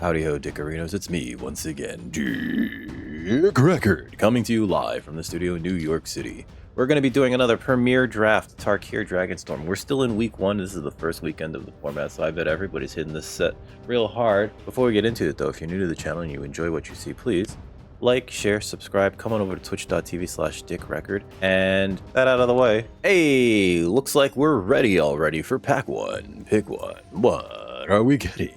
Howdy ho, Dickarinos, it's me once again, Dick Record, coming to you live from the studio in New York City. We're going to be doing another premiere draft, Tarkir Dragonstorm. We're still in week 1, this is the first weekend of the format, so I bet everybody's hitting this set real hard. Before we get into it though, if you're new to the channel and you enjoy what you see, please like, share, subscribe, come on over to twitch.tv/dickrecord, and that out of the way. Hey, looks like we're ready already for pack 1. Pick one. What are we getting?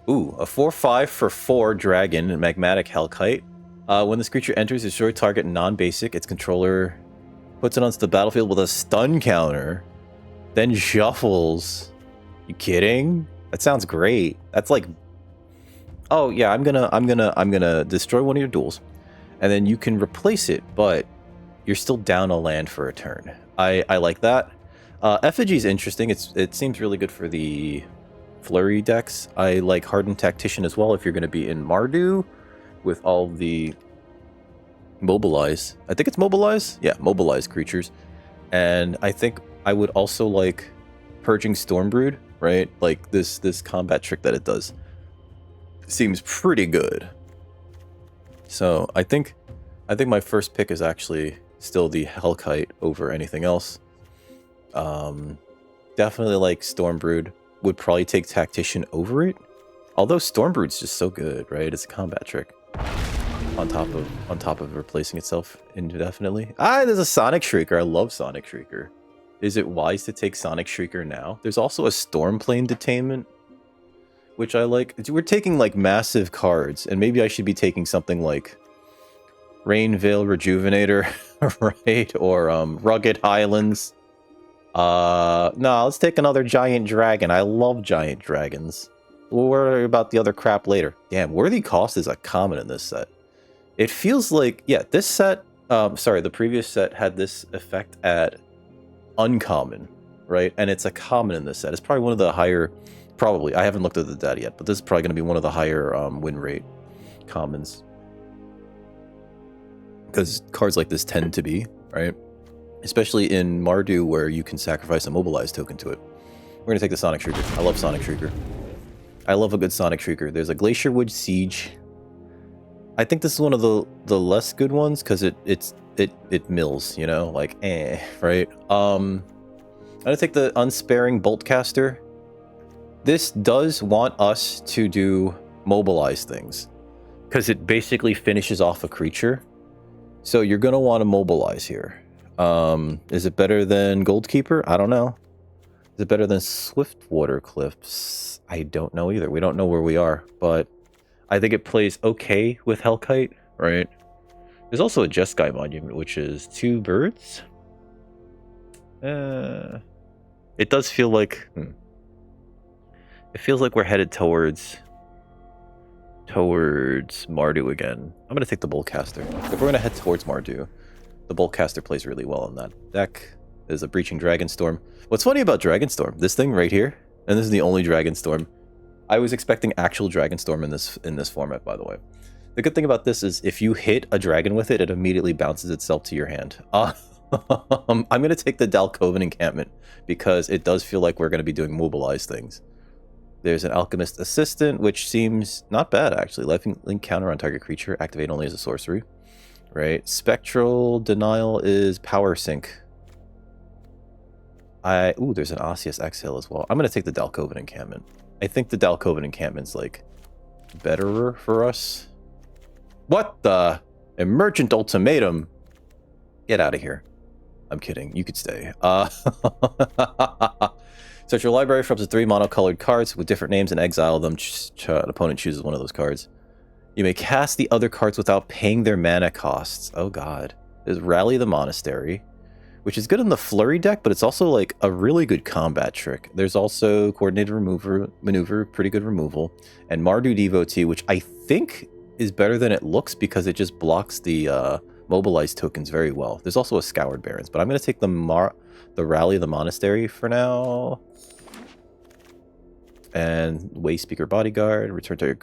Ooh, a 4/5 for 4 dragon, magmatic hellkite. When this creature enters, destroy target non-basic. Its controller puts it onto the battlefield with a stun counter, then shuffles. You kidding? That sounds great. That's like, oh yeah, I'm gonna destroy one of your duels, and then you can replace it, but you're still down a land for a turn. I like that. Effigy's interesting. It seems really good for the flurry decks. I like Hardened Tactician as well if you're going to be in Mardu with all the mobilize. I think it's mobilize? Yeah, mobilize creatures. And I think I would also like Purging Stormbrood, right? Like this combat trick that it does seems pretty good. So I think my first pick is actually still the Hellkite over anything else. Definitely like Stormbrood. Would probably take Tactician over it, although Stormbrood's just so good, right? It's a combat trick on top of replacing itself indefinitely. There's a Sonic Shrieker. I love Sonic Shrieker. Is it wise to take Sonic Shrieker now? There's also a Stormplane Detainment, which I like. We're taking like massive cards, and maybe I should be taking something like Rain Veil Rejuvenator, right? Or Rugged Highlands. No, let's take another giant dragon. I love giant dragons. We'll worry about the other crap later. Damn, Worthy Cost is a common in this set. It feels like, yeah, this set, sorry, the previous set had this effect at uncommon, right? And it's a common in this set. It's probably one of the higher, probably, I haven't looked at the data yet, but this is probably going to be one of the higher win rate commons. Because cards like this tend to be, right? Especially in Mardu, where you can sacrifice a mobilize token to it. We're going to take the Sonic Shrieker. I love Sonic Shrieker. I love a good Sonic Shrieker. There's a Glacierwood Siege. I think this is one of the less good ones, because it mills, you know? Like, right? I'm going to take the Unsparing Boltcaster. This does want us to do mobilize things, because it basically finishes off a creature. So you're going to want to mobilize here. Is it better than Goldkeeper? I don't know. Is it better than Swiftwater Cliffs? I don't know either. We don't know where we are, but I think it plays okay with Hellkite, right? There's also a Jeskai Monument, which is 2 birds. It does feel like... It feels like we're headed towards Mardu again. I'm going to take the Bullcaster. If we're going to head towards Mardu, the Boltcaster plays really well on that deck. There's a Breaching Dragonstorm. What's funny about Dragonstorm, this thing right here, and this is the only Dragonstorm. I was expecting actual Dragonstorm in this format, by the way. The good thing about this is if you hit a dragon with it, it immediately bounces itself to your hand. I'm going to take the Dalcoven Encampment because it does feel like we're going to be doing mobilized things. There's an Alchemist Assistant, which seems not bad, actually. Lifelink counter on target creature, activate only as a sorcery. Right, Spectral Denial is Power Sync. Ooh, there's an Osseous Exhale as well. I'm gonna take the Dalcoven Encampment. I think the Dalcoven Encampment's like betterer for us. What the? Emergent Ultimatum? Get out of here. I'm kidding. You could stay. Search your library for up to 3 monocolored cards with different names and exile them. An opponent chooses one of those cards. You may cast the other cards without paying their mana costs. Oh god. There's Rally the Monastery, which is good in the Flurry deck, but it's also like a really good combat trick. There's also Coordinated Maneuver, pretty good removal, and Mardu Devotee, which I think is better than it looks because it just blocks the mobilized tokens very well. There's also a Scoured Barrens, but I'm going to take the Rally the Monastery for now. And Way Speaker Bodyguard, return to your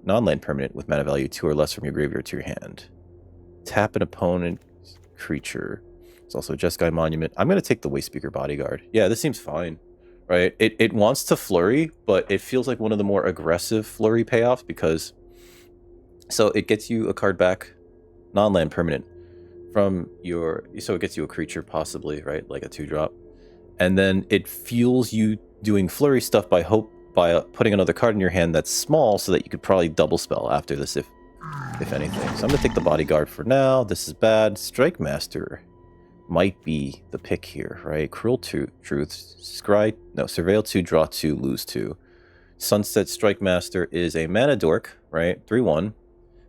non-land permanent with mana value 2 or less from your graveyard to your hand. Tap an opponent's creature. There's also a Jeskai Monument. I'm going to take the Way Speaker Bodyguard. Yeah, this seems fine. right? It wants to flurry, but it feels like one of the more aggressive flurry payoffs because... So it gets you a card back, non-land permanent, from your... So it gets you a creature possibly, right? Like a 2-drop. And then it fuels you doing flurry stuff by putting another card in your hand that's small so that you could probably double spell after this if anything. So I'm going to take the bodyguard for now. This is bad. Strike Master might be the pick here, right? Cruel Truth. Surveil 2, draw 2, lose 2. Sunset Strike Master is a mana dork, right? 3/1.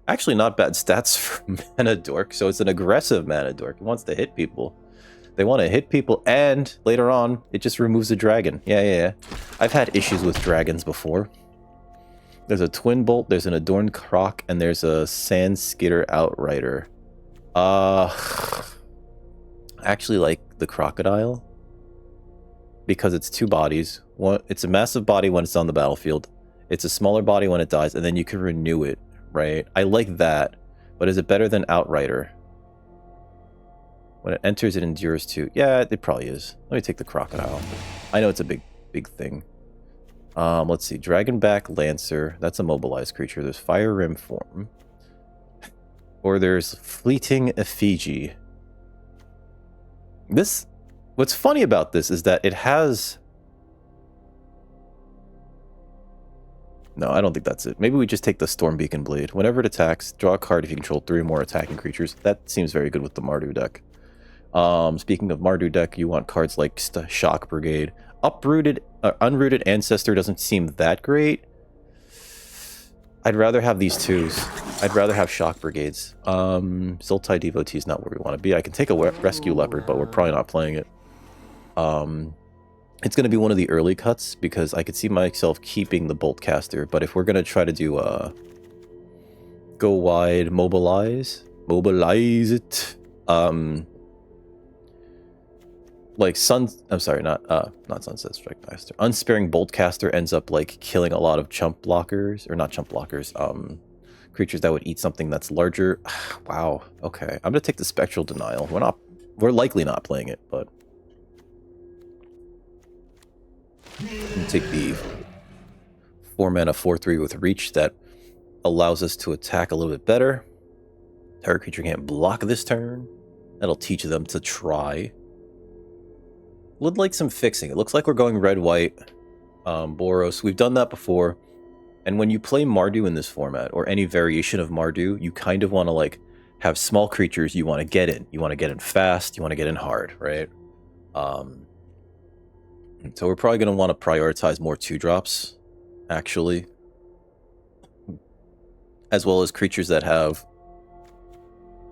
Actually not bad stats for mana dork. So it's an aggressive mana dork. It wants to hit people. They want to hit people, and later on, it just removes a dragon. Yeah. I've had issues with dragons before. There's a Twin Bolt, there's an Adorned Croc, and there's a Sand Skitter Outrider. Actually like the Crocodile. Because it's 2 bodies. It's a massive body when it's on the battlefield. It's a smaller body when it dies, and then you can renew it, right? I like that, but is it better than Outrider? When it enters, it endures 2. Yeah, it probably is. Let me take the Crocodile. I know it's a big thing. Let's see. Dragonback Lancer. That's a mobilized creature. There's Fire Rim Form. Or there's Fleeting Effigy. What's funny about this is that it has... No, I don't think that's it. Maybe we just take the Storm Beacon Blade. Whenever it attacks, draw a card if you control 3 or more attacking creatures. That seems very good with the Mardu deck. Speaking of Mardu deck, you want cards like Shock Brigade. Unrooted Ancestor doesn't seem that great. I'd rather have these 2s. I'd rather have Shock Brigades. Sultai Devotee is not where we want to be. I can take a Rescue Leopard, but we're probably not playing it. It's going to be one of the early cuts, because I could see myself keeping the Boltcaster, but if we're going to try to do go wide, mobilize it, like I'm sorry, not Sunset Strike Master. Unsparing Boltcaster ends up like killing a lot of chump blockers, or not chump blockers, creatures that would eat something that's larger. Wow. Okay. I'm gonna take the Spectral Denial. We're likely not playing it, but I'm gonna take the 4-mana 4/3 with Reach that allows us to attack a little bit better. Target creature can't block this turn. That'll teach them to try. Would like some fixing. It looks like we're going red-white, Boros. We've done that before. And when you play Mardu in this format, or any variation of Mardu, you kind of want to like have small creatures you want to get in. You want to get in fast, you want to get in hard, right? So we're probably going to want to prioritize more 2-drops, actually. As well as creatures that have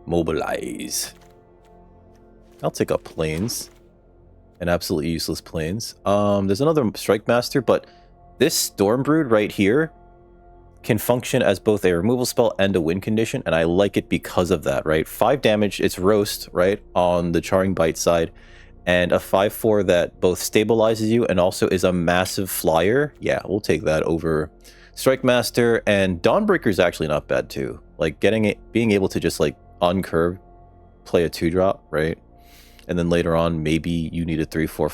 Mobilize. I'll take up Plains. And absolutely useless Plains. There's another Strike Master, but this Stormbrood right here can function as both a removal spell and a win condition, and I like it because of that, right? 5 damage, it's Roast, right, on the Charring Bite side, and a 5/4 that both stabilizes you and also is a massive flyer. Yeah, we'll take that over Strike Master, and Dawnbreaker is actually not bad too. Like being able to just like uncurve, play a 2-drop, right? And then later on, maybe you need a 3/4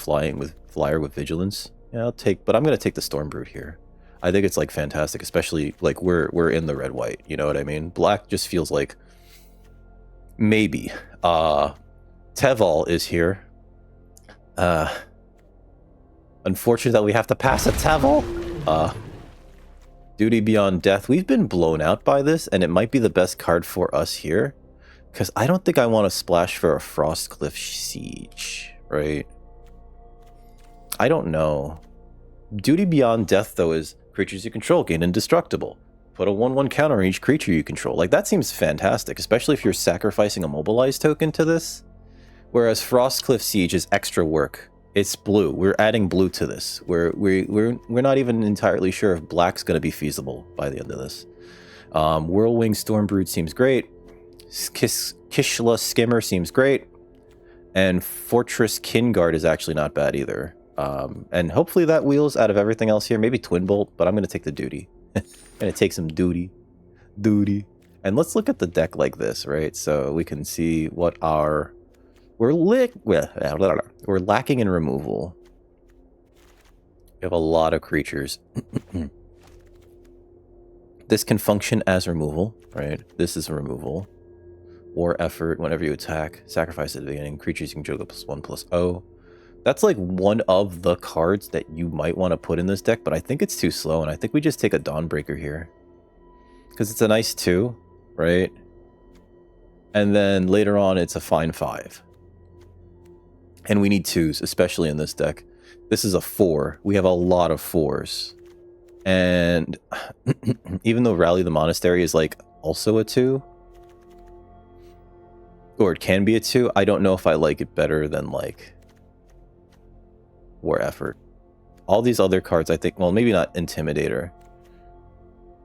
flyer with Vigilance. Yeah, but I'm gonna take the Stormbrood here. I think it's like fantastic, especially like we're in the red-white. You know what I mean? Black just feels like maybe. Teval is here. Unfortunate that we have to pass a Teval. Duty Beyond Death. We've been blown out by this, and it might be the best card for us here. Because I don't think I want to splash for a Frostcliff Siege, right? I don't know. Duty Beyond Death, though, is creatures you control gain indestructible. Put a 1/1 counter on each creature you control. Like, that seems fantastic, especially if you're sacrificing a Mobilize token to this. Whereas Frostcliff Siege is extra work. It's blue. We're adding blue to this. We're not even entirely sure if black's going to be feasible by the end of this. Whirlwing Stormbrood seems great. Kishla Skimmer seems great, and Fortress Kinguard is actually not bad either. And hopefully that wheels out of everything else here. Maybe Twin Bolt, but I'm going to take the Duty. I'm going to take some Duty. And let's look at the deck like this, right? So we can see what we're lacking in removal. have a lot of creatures. This can function as removal, right? This is removal. War effort, whenever you attack, sacrifice at the beginning. Creatures you can juggle +1/+0. That's like one of the cards that you might want to put in this deck, but I think it's too slow, and I think we just take a Dawnbreaker here. Because it's a nice 2, right? And then later on, it's a fine 5. And we need 2s, especially in this deck. This is a 4. We have a lot of 4s. And even though Rally the Monastery is like also a 2, or it can be a 2, I don't know if I like it better than like War Effort. All these other cards, I think, well, maybe not Intimidator.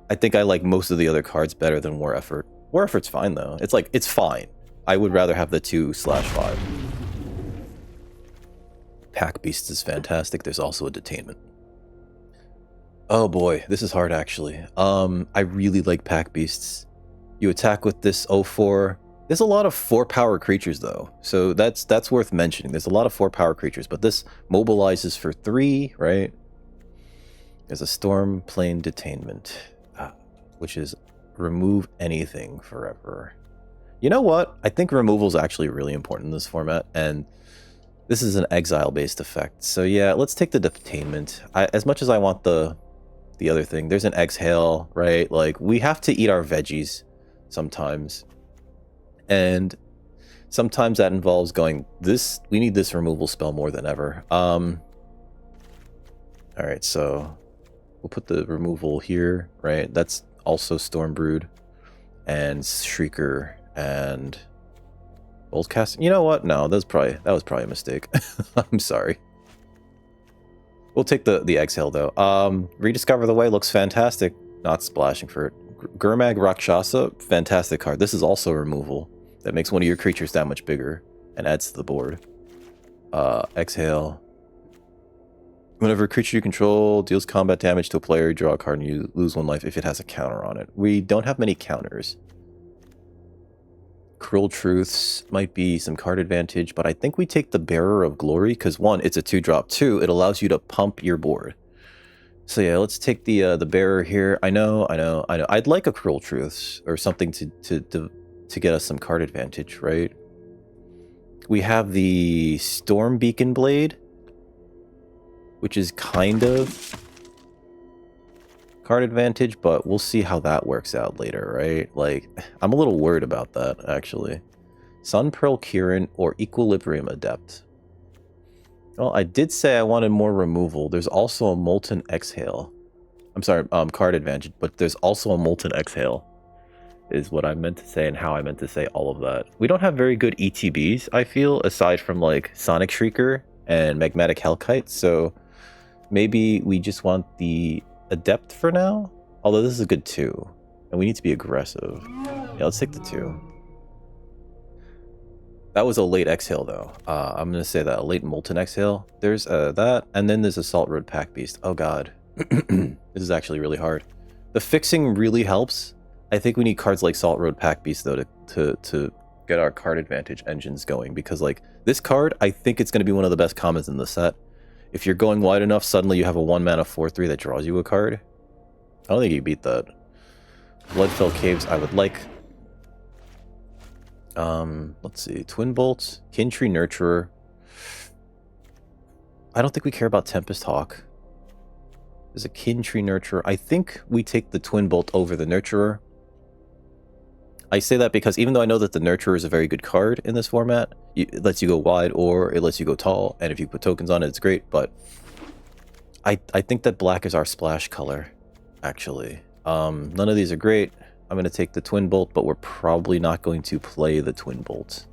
I think I like most of the other cards better than War Effort. War Effort's fine though. It's like, it's fine. I would rather have the 2/5. Pack Beast is fantastic. There's also a Detainment. Oh boy, this is hard actually. I really like Pack Beasts. You attack with this 0/4. There's a lot of 4-power creatures though, so that's worth mentioning. There's a lot of 4-power creatures, but this mobilizes for 3, right? There's a Storm Plane Detainment, which is remove anything forever. You know what? I think removal is actually really important in this format, and this is an exile-based effect. So yeah, let's take the Detainment. As much as I want the other thing, there's an Exhale, right? Like, we have to eat our veggies sometimes. And sometimes that involves going, we need this removal spell more than ever. Alright, so we'll put the removal here, right? That's also Stormbrood and Shrieker and Boldcast. You know what? No, that was probably a mistake. I'm sorry. We'll take the Exhale though. Rediscover the Way looks fantastic. Not splashing for it. Gurmag Rakshasa, fantastic card. This is also removal. That makes one of your creatures that much bigger and adds to the board. Exhale. Whenever a creature you control deals combat damage to a player, you draw a card and you lose 1 life if it has a counter on it. We don't have many counters. Cruel Truths might be some card advantage, but I think we take the Bearer of Glory because 1, it's a 2-drop. 2, it allows you to pump your board. So yeah, let's take the Bearer here. I know. I'd like a Cruel Truths or something to get us some card advantage, right? We have the Storm Beacon Blade, which is kind of card advantage, but we'll see how that works out later, right? Like, I'm a little worried about that, actually. Sun Pearl Kirin or Equilibrium Adept. Well, I did say I wanted more removal. There's also a Molten Exhale. I'm sorry, card advantage, but there's also a Molten Exhale, is what I meant to say and how I meant to say all of that. We don't have very good ETBs, I feel, aside from like Sonic Shrieker and Magmatic Hellkite, so maybe we just want the Adept for now? Although this is a good 2, and we need to be aggressive. Yeah, let's take the 2. That was a late Exhale, though. I'm going to say that, a late Molten Exhale. There's that, and then there's Assault Road Pack Beast. Oh god. This is actually really hard. The fixing really helps. I think we need cards like Salt Road Pack Beast, though, to get our card advantage engines going, because, like, this card, I think it's going to be one of the best commons in the set. If you're going wide enough, suddenly you have a 1-mana 4/3 that draws you a card. I don't think you beat that. Bloodfell Caves, I would like. Let's see. Twin Bolts, Kintree Nurturer. I don't think we care about Tempest Hawk. There's a Kintree Nurturer. I think we take the Twin Bolt over the Nurturer. I say that because even though I know that the Nurturer is a very good card in this format, it lets you go wide or it lets you go tall, and if you put tokens on it, it's great, but I think that black is our splash color, actually. None of these are great. I'm going to take the Twin Bolt, but we're probably not going to play the Twin Bolt.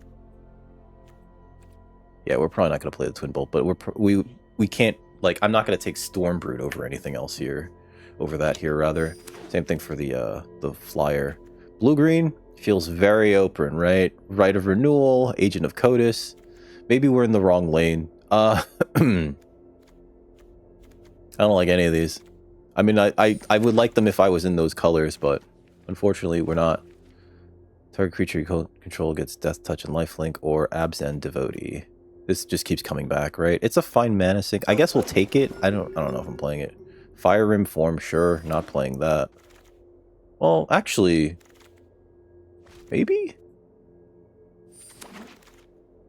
Yeah, we're probably not going to play the Twin Bolt, but we can't, like, I'm not going to take Stormbrood over anything else here, over that here, rather. Same thing for the Flyer. Blue-green feels very open, right? Right of Renewal, Agent of Codis. Maybe we're in the wrong lane. I don't like any of these. I mean, I would like them if I was in those colors, but unfortunately, we're not. Target creature you control gets Death Touch and Lifelink, or Abzan Devotee. This just keeps coming back, right? It's a fine mana sink. I guess we'll take it. I don't know if I'm playing it. Fire Rim form, sure. Not playing that. Well, actually, maybe?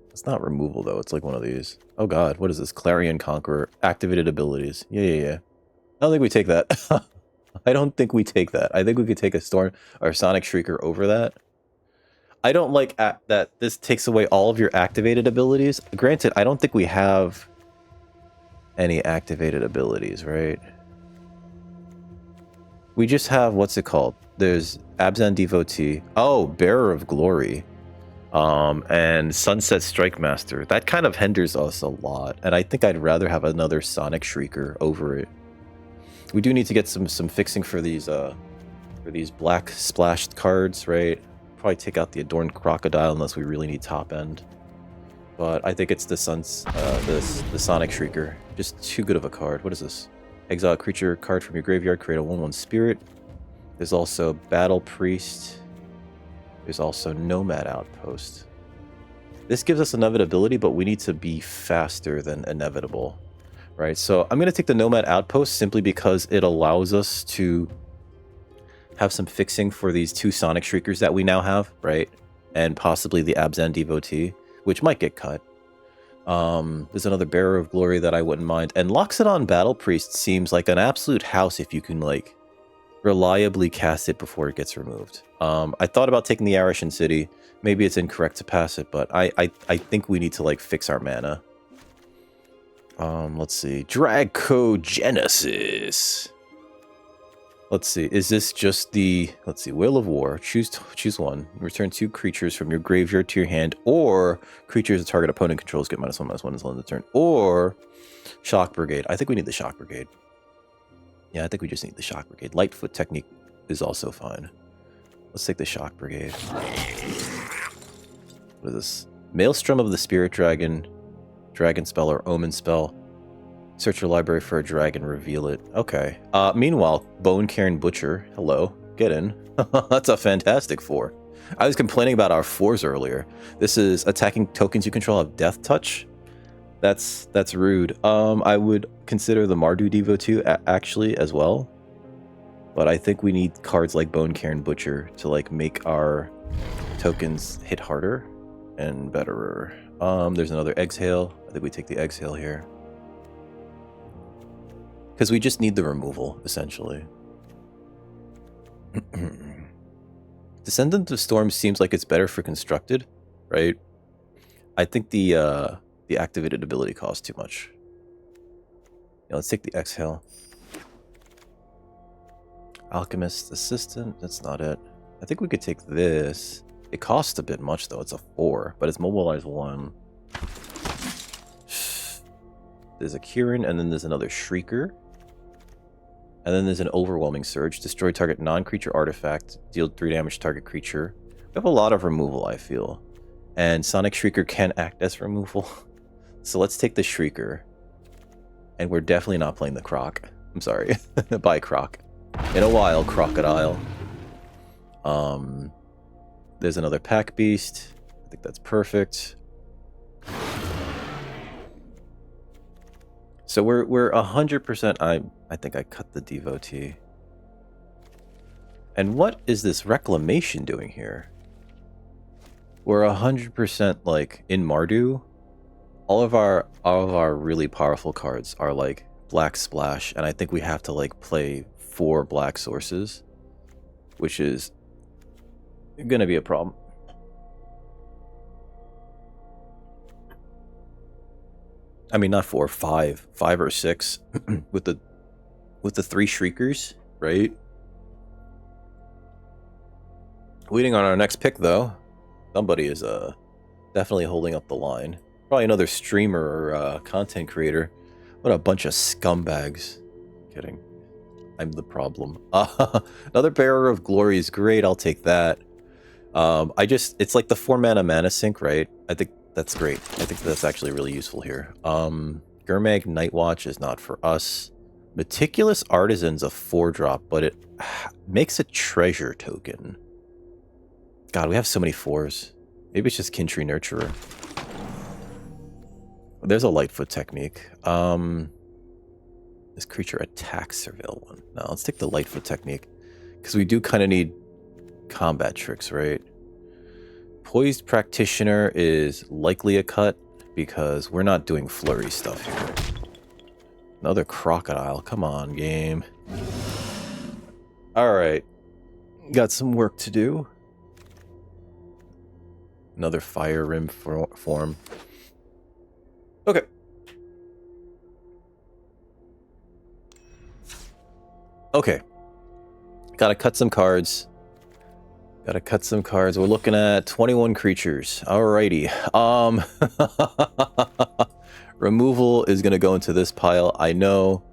It's not removal, though. It's like one of these. Oh, God. What is this? Clarion Conqueror. Activated abilities. Yeah. I don't think we take that. I don't think we take that. I think we could take a Storm or Sonic Shrieker over that. I don't like that this takes away all of your activated abilities. Granted, I don't think we have any activated abilities, right? We just have, what's it called? There's Abzan Devotee. Oh, Bearer of Glory. And Sunset Strike Master. That kind of hinders us a lot. And I think I'd rather have another Sonic Shrieker over it. We do need to get some fixing for these black splashed cards, right? Probably take out the Adorned Crocodile unless we really need top end. But I think it's the Sonic Shrieker. Just too good of a card. What is this? Exile a creature card from your graveyard, create a 1/1 spirit. There's also Battle Priest. There's also Nomad Outpost. This gives us inevitability, but we need to be faster than inevitable, right? So I'm going to take the Nomad Outpost simply because it allows us to have some fixing for these 2 Sonic Shriekers that we now have, right? And possibly the Abzan Devotee, which might get cut. There's another Bearer of Glory that I wouldn't mind. And Loxodon Battle Priest seems like an absolute house if you can, like, reliably cast it before it gets removed. I thought about taking the Arishan City. Maybe it's incorrect to pass it, but I think we need to, like, fix our mana. Let's see. Dracogenesis. Let's see. Is this just the... Let's see. Wheel of War. Choose one. Return 2 creatures from your graveyard to your hand, or creatures the target opponent controls get -1/-1 until end of turn, or Shock Brigade. I think we need the Shock Brigade. Yeah, I think we just need the Shock Brigade. Lightfoot Technique is also fine. Let's take the Shock Brigade. What is this? Maelstrom of the Spirit Dragon. Dragon Spell or Omen Spell. Search your library for a dragon, reveal it. Okay. Meanwhile, Bone Cairn Butcher. Hello. Get in. That's a fantastic 4. I was complaining about our 4s earlier. This is attacking tokens you control have Death Touch. That's rude. I would consider the Mardu Devotee actually as well. But I think we need cards like Bone Cairn Butcher to, like, make our tokens hit harder and betterer. There's another Exhale. I think we take the Exhale here. Because we just need the removal, essentially. Descendant of Storm seems like it's better for constructed, right? I think the activated ability costs too much. Yeah, let's take the Exhale. Alchemist Assistant, that's not it. I think we could take this. It costs a bit much, though. It's a 4, but it's mobilize 1. There's a Kieran, and then there's another Shrieker. And then there's an Overwhelming Surge. Destroy target non-creature artifact. Deal 3 damage to target creature. We have a lot of removal, I feel. And Sonic Shrieker can act as removal. So let's take the Shrieker. And we're definitely not playing the Croc. I'm sorry. Bye, Croc. In a while, Crocodile. There's another Pack Beast. I think that's perfect. So we're 100%. I think I cut the Devotee. And what is this Reclamation doing here? We're 100% like in Mardu. All of our really powerful cards are like black splash, and I think we have to like play 4 black sources, which is gonna be a problem. I mean, not 4, 5 or 6 with the 3 Shriekers, right? Waiting on our next pick, though. Somebody is definitely holding up the line. Probably another streamer or content creator. What a bunch of scumbags. Kidding. I'm the problem. Another Bearer of Glory is great. I'll take that. It's like the 4-mana sink, right? I think that's great. I think that's actually really useful here. Gurmag Nightwatch is not for us. Meticulous Artisan's a 4-drop, but it makes a treasure token. God, we have so many 4s. Maybe it's just Kintree Nurturer. There's a Lightfoot technique. This creature attacks surveil one. No, let's take the Lightfoot technique. Because we do kind of need combat tricks, right? Poised Practitioner is likely a cut because we're not doing flurry stuff here. Another crocodile. Come on, game. Alright. Got some work to do. Another fire rim form. Okay. Okay. Gotta cut some cards. We're looking at 21 creatures. Alrighty. Removal is gonna go into this pile. I know.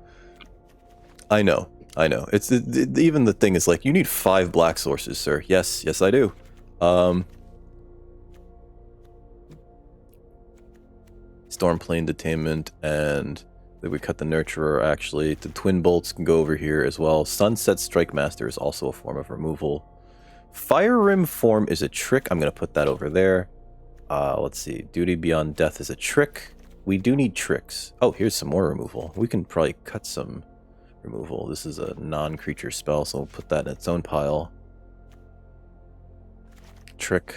It's even the thing is like, you need 5 black sources, sir. Yes, I do. Stormplane Detainment, and then we cut the Nurturer, actually. The Twin Bolts can go over here as well. Sunset Strike Master is also a form of removal. Fire Rim form is a trick. I'm going to put that over there. Let's see. Duty Beyond Death is a trick. We do need tricks. Oh, here's some more removal. We can probably cut some removal. This is a non-creature spell, so we'll put that in its own pile. Trick.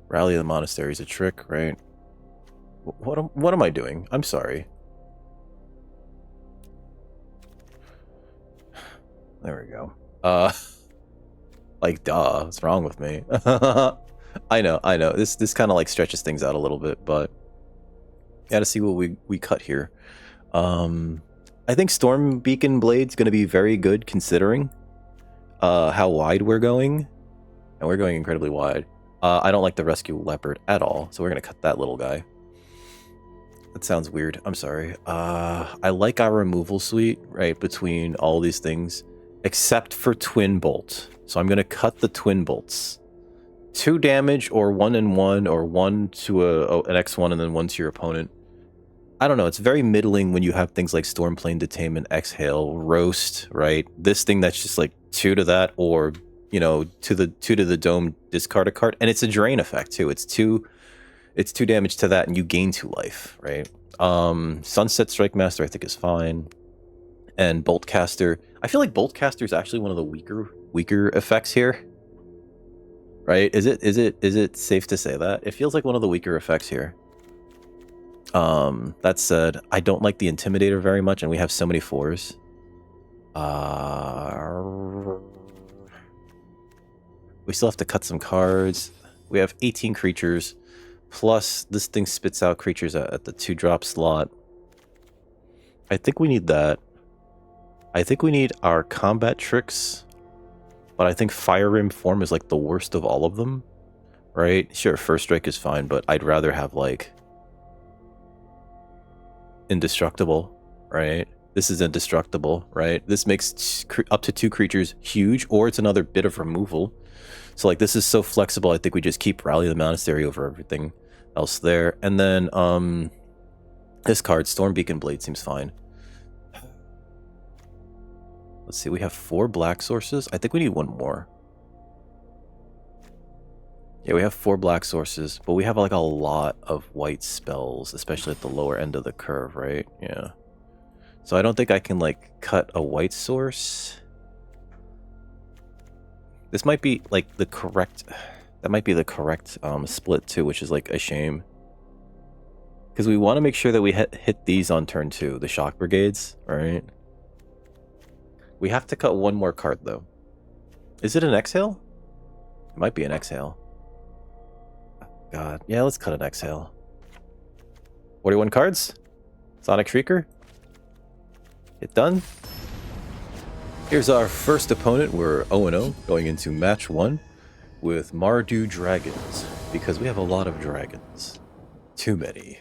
Rally of the Monastery is a trick, right? What am I doing? I'm sorry. There we go. Like, duh, what's wrong with me? I know. This kind of like stretches things out a little bit, but gotta see what we cut here. I think Storm Beacon Blade's gonna be very good considering how wide we're going. And we're going incredibly wide. I don't like the Rescue Leopard at all, so we're gonna cut that little guy. That sounds weird. I'm sorry. I like our removal suite, right, between all these things, except for Twin Bolt. So I'm going to cut the Twin Bolts. 2 damage, or 1 and 1, or 1 to an X1 and then 1 to your opponent. I don't know. It's very middling when you have things like Stormplane Detainment, Exhale, Roast, right? This thing that's just like 2 to that, or, you know, 2 to the dome, discard a card. And it's a drain effect, too. It's 2 damage to that, and you gain 2 life, right? Sunset Strike Master, I think, is fine. And Boltcaster. I feel like Boltcaster is actually one of the weaker effects here. Right? Is it safe to say that? It feels like one of the weaker effects here. That said, I don't like the Intimidator very much, and we have so many 4s. We still have to cut some cards. We have 18 creatures. Plus, this thing spits out creatures at the 2-drop slot. I think we need that. I think we need our combat tricks. But I think Fire Rim form is like the worst of all of them. Right? Sure, First Strike is fine, but I'd rather have like Indestructible, right? This is Indestructible, right? This makes up to 2 creatures huge, or it's another bit of removal. So like, this is so flexible, I think we just keep Rally the Monastery over everything else there. And then this card, Storm Beacon Blade, seems fine. Let's see, we have 4 black sources. I think we need 1 more. Yeah, we have 4 black sources, but we have like a lot of white spells, especially at the lower end of the curve, right? Yeah. So I don't think I can like cut a white source. This might be like the correct... That might be the correct split too, which is like a shame. Because we want to make sure that we hit these on turn 2, the Shock Brigades, right? We have to cut 1 more card though. Is it an Exhale? It might be an Exhale. God, yeah, let's cut an Exhale. 41 cards? Sonic Shrieker? Get done? Here's our first opponent. We're 0-0 going into match 1 with Mardu Dragons, because we have a lot of dragons. Too many.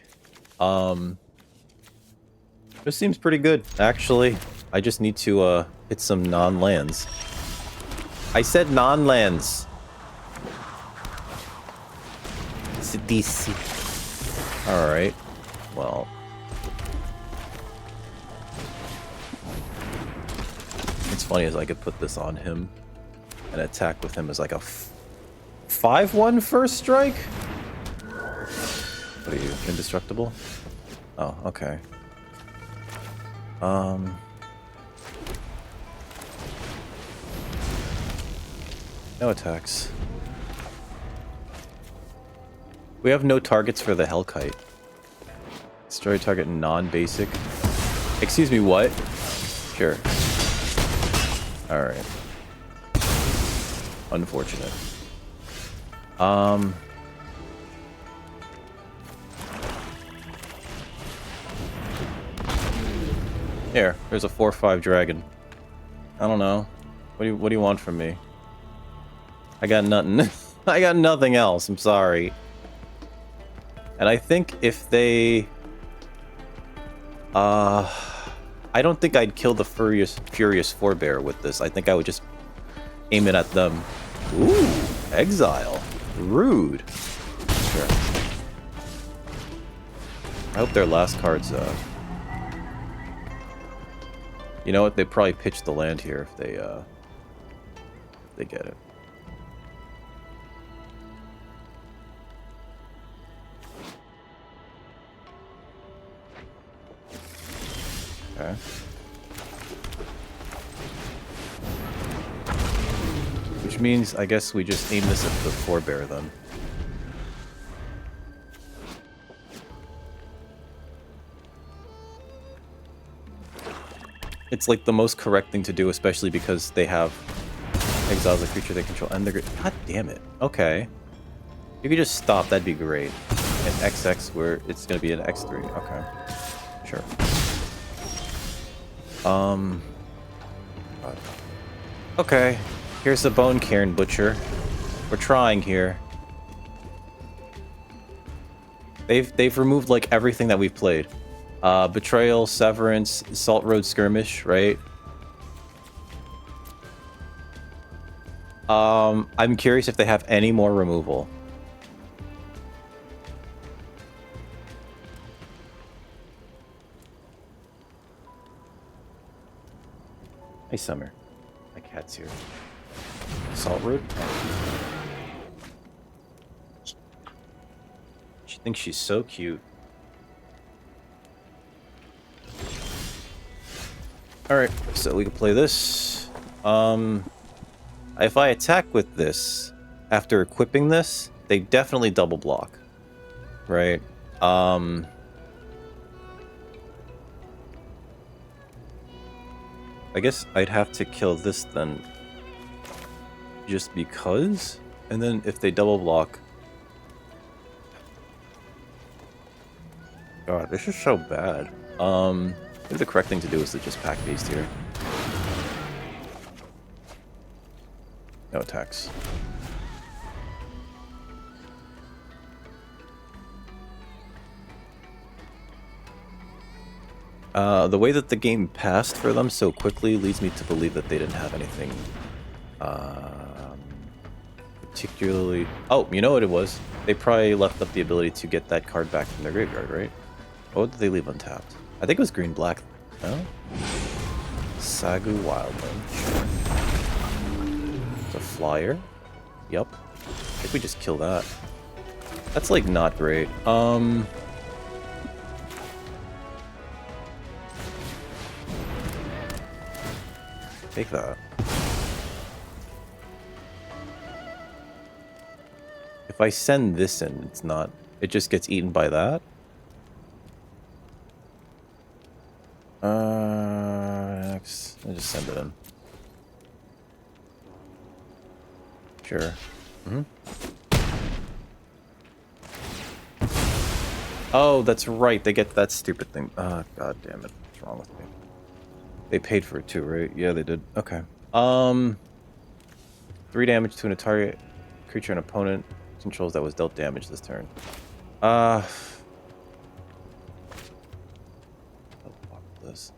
This seems pretty good, actually. I just need to hit some non-lands. I said non-lands. It's a DC. Alright. Well. It's funny as I could put this on him and attack with him as like a 5-1 first strike? What are you, indestructible? Oh, okay. No attacks. We have no targets for the Hellkite. Destroy target non-basic. Excuse me, what? Sure. Alright. Unfortunate. Here, there's a 4/5 dragon. I don't know. What do you want from me? I got nothing. I got nothing else. I'm sorry. And I think if they... I don't think I'd kill the Furious Forebear with this. I think I would just aim it at them. Ooh, exile. Rude. Sure. I hope their last card's... You know what? They probably pitch the land here if they get it. Okay. Which means, I guess we just aim this at the forebear then. It's like the most correct thing to do, especially because they have exiles a creature they control and they're... God damn it. Okay. You could just stop, that'd be great. And XX where it's gonna be an X3. Okay. Sure. Okay. Here's the Bone Cairn Butcher. We're trying here. They've removed like everything that we've played. Betrayal, Severance, Salt Road Skirmish, right? I'm curious if they have any more removal. Hey, Summer. My cat's here. Salt Road? She thinks she's so cute. Alright, so we can play this. If I attack with this, after equipping this, they definitely double block. Right? I guess I'd have to kill this then. Just because? And then if they double block... God, this is so bad. Maybe the correct thing to do is to just pack beast here. No attacks. The way that the game passed for them so quickly leads me to believe that they didn't have anything particularly... Oh, you know what it was? They probably left up the ability to get that card back from their graveyard, right? What did they leave untapped? I think it was green-black. No? Sagu Wildling. It's a flyer. Yup. I think we just kill that. That's, like, not great. Take that. If I send this in, it's not... It just gets eaten by that? Next. I'll just send it in. Sure. Oh, that's right. They get that stupid thing. God damn it. What's wrong with me? They paid for it too, right? Yeah, they did. Okay. 3 damage to an target creature and opponent controls that was dealt damage this turn. I'll block this.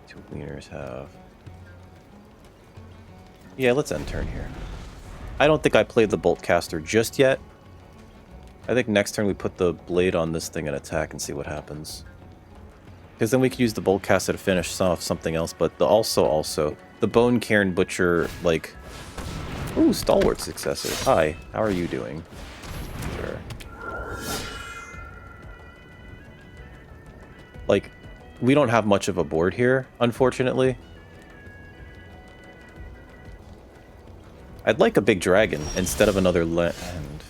2 wieners have... Yeah, let's end turn here. I don't think I played the Boltcaster just yet. I think next turn we put the blade on this thing and attack and see what happens. Because then we could use the Boltcaster to finish off something else, but also, the Bone Cairn Butcher, like... Ooh, Stalwart Successor. Hi, how are you doing? Sure. Like, we don't have much of a board here, unfortunately. I'd like a big dragon instead of another land.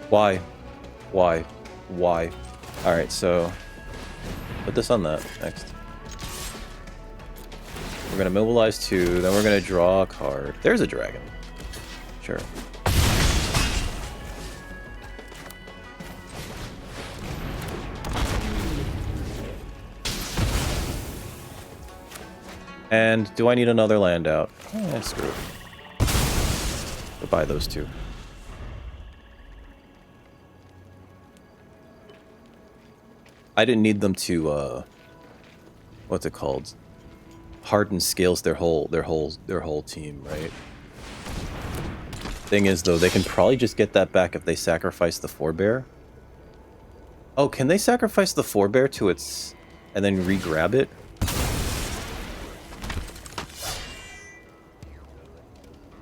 Why? Why? Why? Alright, so... put this on that next. We're gonna mobilize 2, then we're gonna draw a card. There's a dragon. Sure. And do I need another land out? Screw it. We'll buy those 2. I didn't need them to what's it called? Harden scales their whole team, right? Thing is though, they can probably just get that back if they sacrifice the forebear. Oh, can they sacrifice the forebear to its and then re-grab it?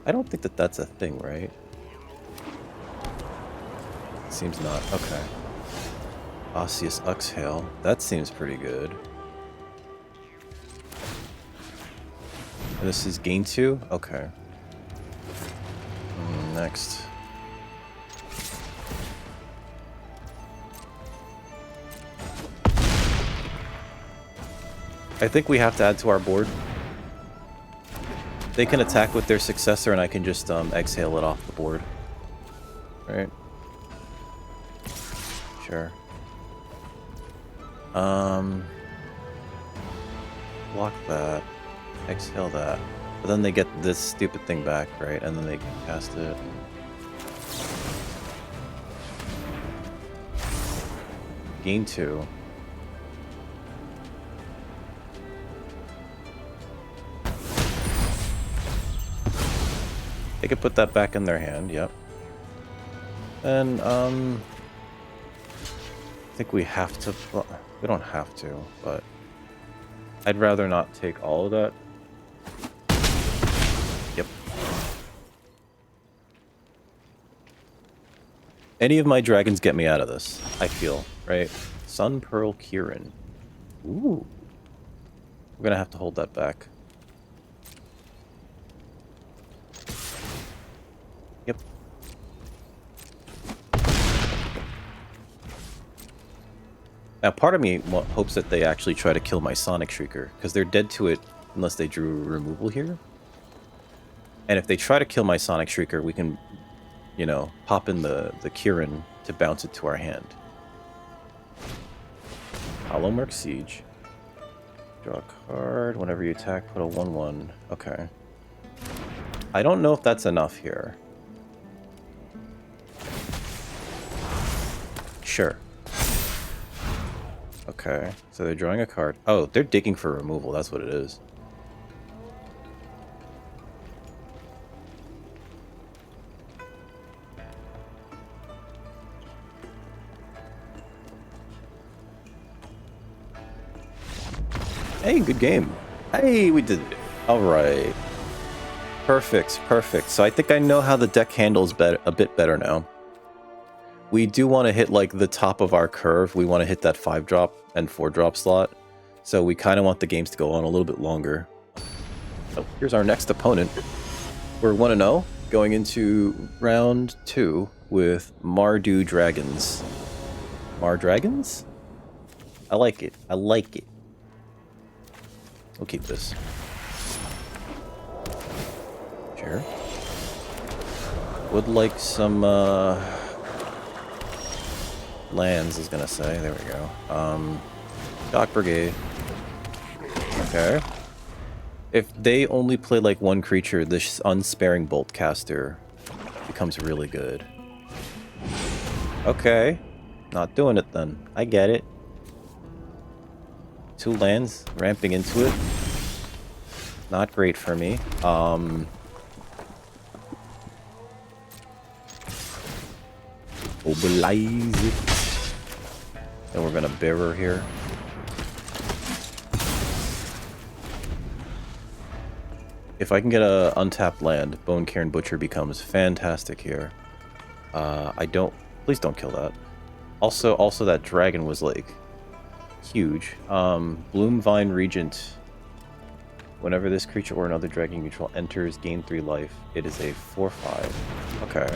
I don't think that that's a thing, right? Seems not. Okay. Osseous Exhale. That seems pretty good. And this is gain 2? Okay. Next. I think we have to add to our board. They can attack with their successor and I can just exhale it off the board. Right? Sure. Block that. Exhale that. But then they get this stupid thing back, right? And then they can cast it. Gain 2. They could put that back in their hand, yep. And, I think we have to... we don't have to, but... I'd rather not take all of that. Yep. Any of my dragons get me out of this, I feel, right? Sun Pearl Kieran. Ooh. We're gonna have to hold that back. Yep. Now, part of me hopes that they actually try to kill my Sonic Shrieker, because they're dead to it unless they drew removal here. And if they try to kill my Sonic Shrieker, we can, you know, pop in the Kieran to bounce it to our hand. Hollow Merc Siege. Draw a card. Whenever you attack, put a 1/1. Okay. I don't know if that's enough here. Sure. Okay, so they're drawing a card. Oh, they're digging for removal, that's what it is. Hey, good game. Hey, we did it. Alright. Perfect, perfect. So I think I know how the deck handles a bit better now. We do want to hit, like, the top of our curve. We want to hit that 5-drop and 4-drop slot. So we kind of want the games to go on a little bit longer. So here's our next opponent. We're 1-0, going into round 2 with Mardu Dragons. Dragons? I like it. I like it. We'll keep this. Sure. Would like some, lands, I was gonna say. There we go. Dock Brigade. Okay. If they only play like one creature, this Unsparing Boltcaster becomes really good. Okay. Not doing it then. I get it. 2 lands, ramping into it. Not great for me. Mobilize it. Then we're gonna bearer here. If I can get a untapped land, Bone Cairn Butcher becomes fantastic here. I don't... Please don't kill that. Also that dragon was, like, huge. Bloom Vine Regent. Whenever this creature or another dragon you control enters, gain 3 life. It is a 4/5. Okay.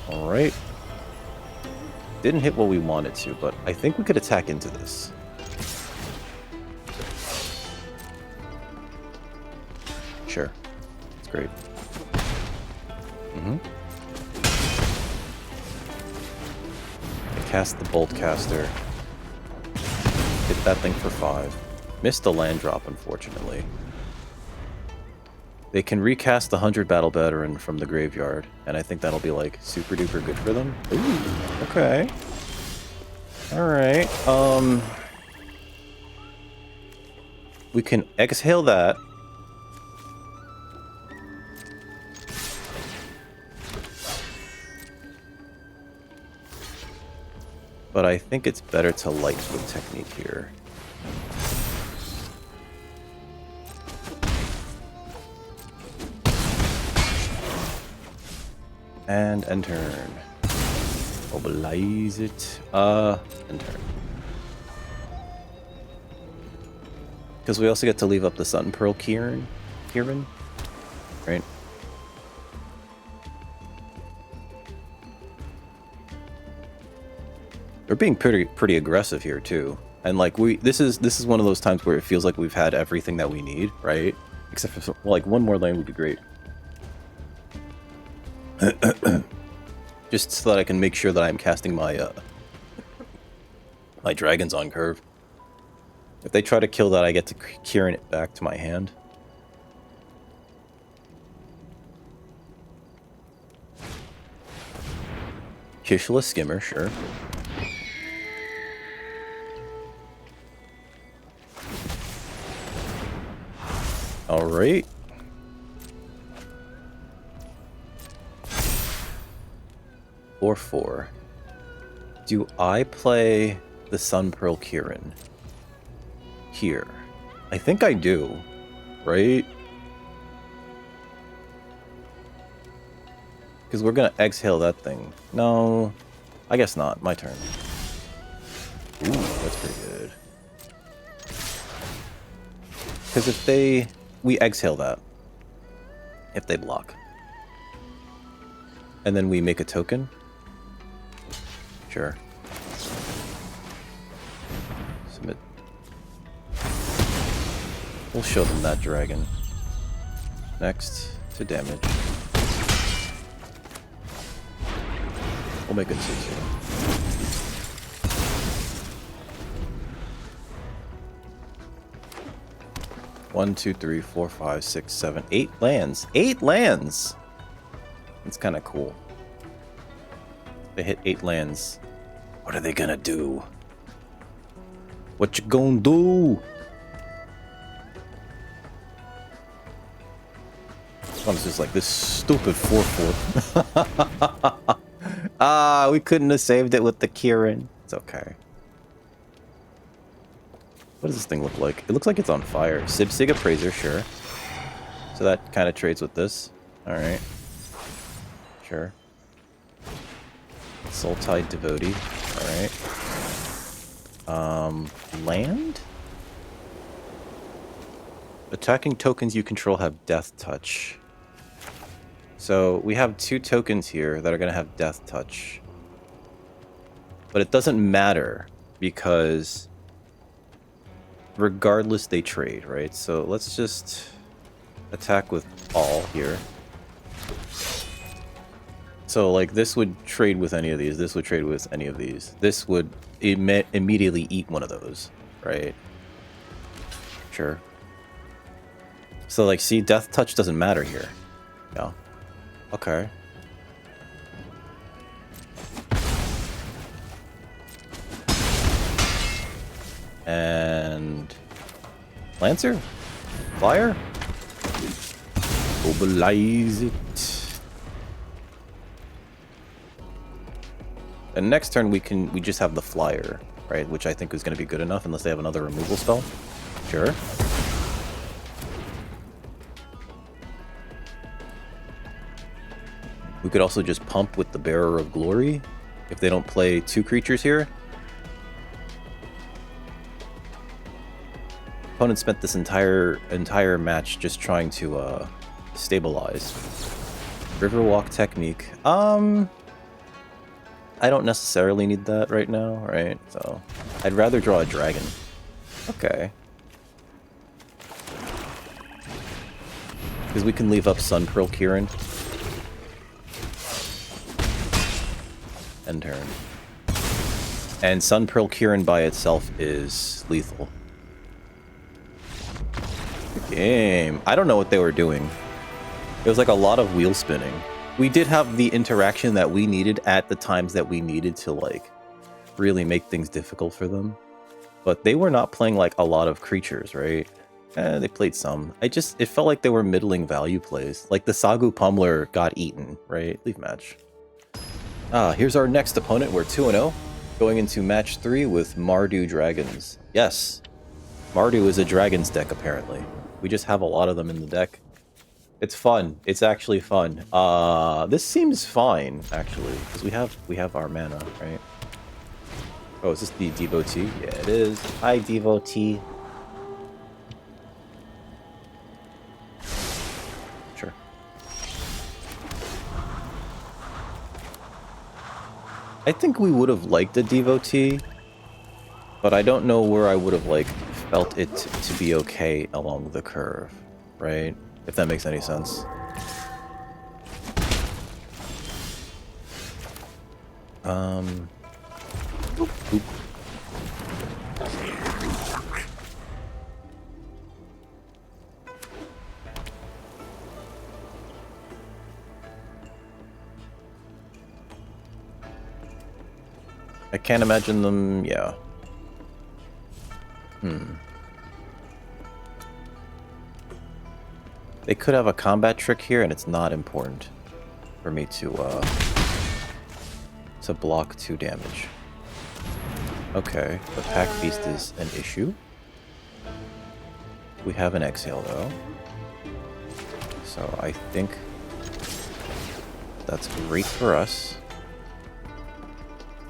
Alright. Didn't hit what we wanted to, but I think we could attack into this. Sure. It's great. Cast the Bolt Caster. Hit that thing for 5. Missed the land drop, unfortunately. They can recast the 100 Battle Veteran from the graveyard, and I think that'll be, like, super duper good for them. Ooh, okay. Alright, we can exhale that. But I think it's better to Lightfoot Technique here. And end turn. Mobilize it. End turn. Because we also get to leave up the Sun Pearl Kieran, right? We're being pretty aggressive here too, and like this is one of those times where it feels like we've had everything that we need, right? Except for like one more lane would be great. Just so that I can make sure that I'm casting my my dragons on curve. If they try to kill that, I get to Kieran it back to my hand. Kishla Skimmer, sure. Alright. Or 4. Do I play the Sun Pearl Kieran here? I think I do, right? Because we're gonna exhale that thing. No, I guess not. My turn. Ooh, that's pretty good. Because if we exhale that. If they block. And then we make a token. Sure. Submit. We'll show them that dragon. Next, to damage. We'll make it 2/2. 1, 2, 3, 4, 5, 6, 7, 8 lands. 8 lands! It's kind of cool. They hit 8 lands. What are they gonna do? What you gonna do? This one's just like this stupid 4/4. Ah, we couldn't have saved it with the Kieran. It's okay. What does this thing look like? It looks like it's on fire. Sibsig Appraiser, sure. So that kind of trades with this. Alright. Sure. Soul-Tide Devotee. Alright. Land? Attacking tokens you control have Death Touch. So we have 2 tokens here that are going to have Death Touch. But it doesn't matter because regardless they trade, right? So let's just attack with all here. So like this would trade with any of these, this would trade with any of these. This would immediately eat one of those, right? Sure. So like see, Death Touch doesn't matter here. Yeah. Okay. And Lancer? Flyer? Mobilize it. And next turn we just have the Flyer, right? Which I think is going to be good enough unless they have another removal spell. Sure. We could also just pump with the Bearer of Glory if they don't play 2 creatures here. Opponent spent this entire match just trying to stabilize. Riverwalk technique. I don't necessarily need that right now, right? So I'd rather draw a dragon. Okay. Because we can leave up Sun Pearl Kieran. End turn. And Sun Pearl Kieran by itself is lethal. Good game. I don't know what they were doing. It was like a lot of wheel spinning. We did have the interaction that we needed at the times that we needed to, like, really make things difficult for them. But they were not playing, like, a lot of creatures, right? They played some. It felt like they were middling value plays. Like the Sagu Pummeler got eaten, right? Leave match. Here's our next opponent. We're 2-0. Going into match 3 with Mardu Dragons. Yes, Mardu is a Dragons deck, apparently. We just have a lot of them in the deck. It's fun. It's actually fun. This seems fine, actually, because we have our mana, right? Oh, is this the Devotee? Yeah, it is. Hi, Devotee. Sure. I think we would have liked a Devotee, but I don't know where I would have, like, felt it to be okay along the curve, right? If that makes any sense. Oop. I can't imagine them, yeah. They could have a combat trick here, and it's not important for me to block 2 damage. Okay, the Pack Beast is an issue. We have an Exhale, though. So I think that's great for us.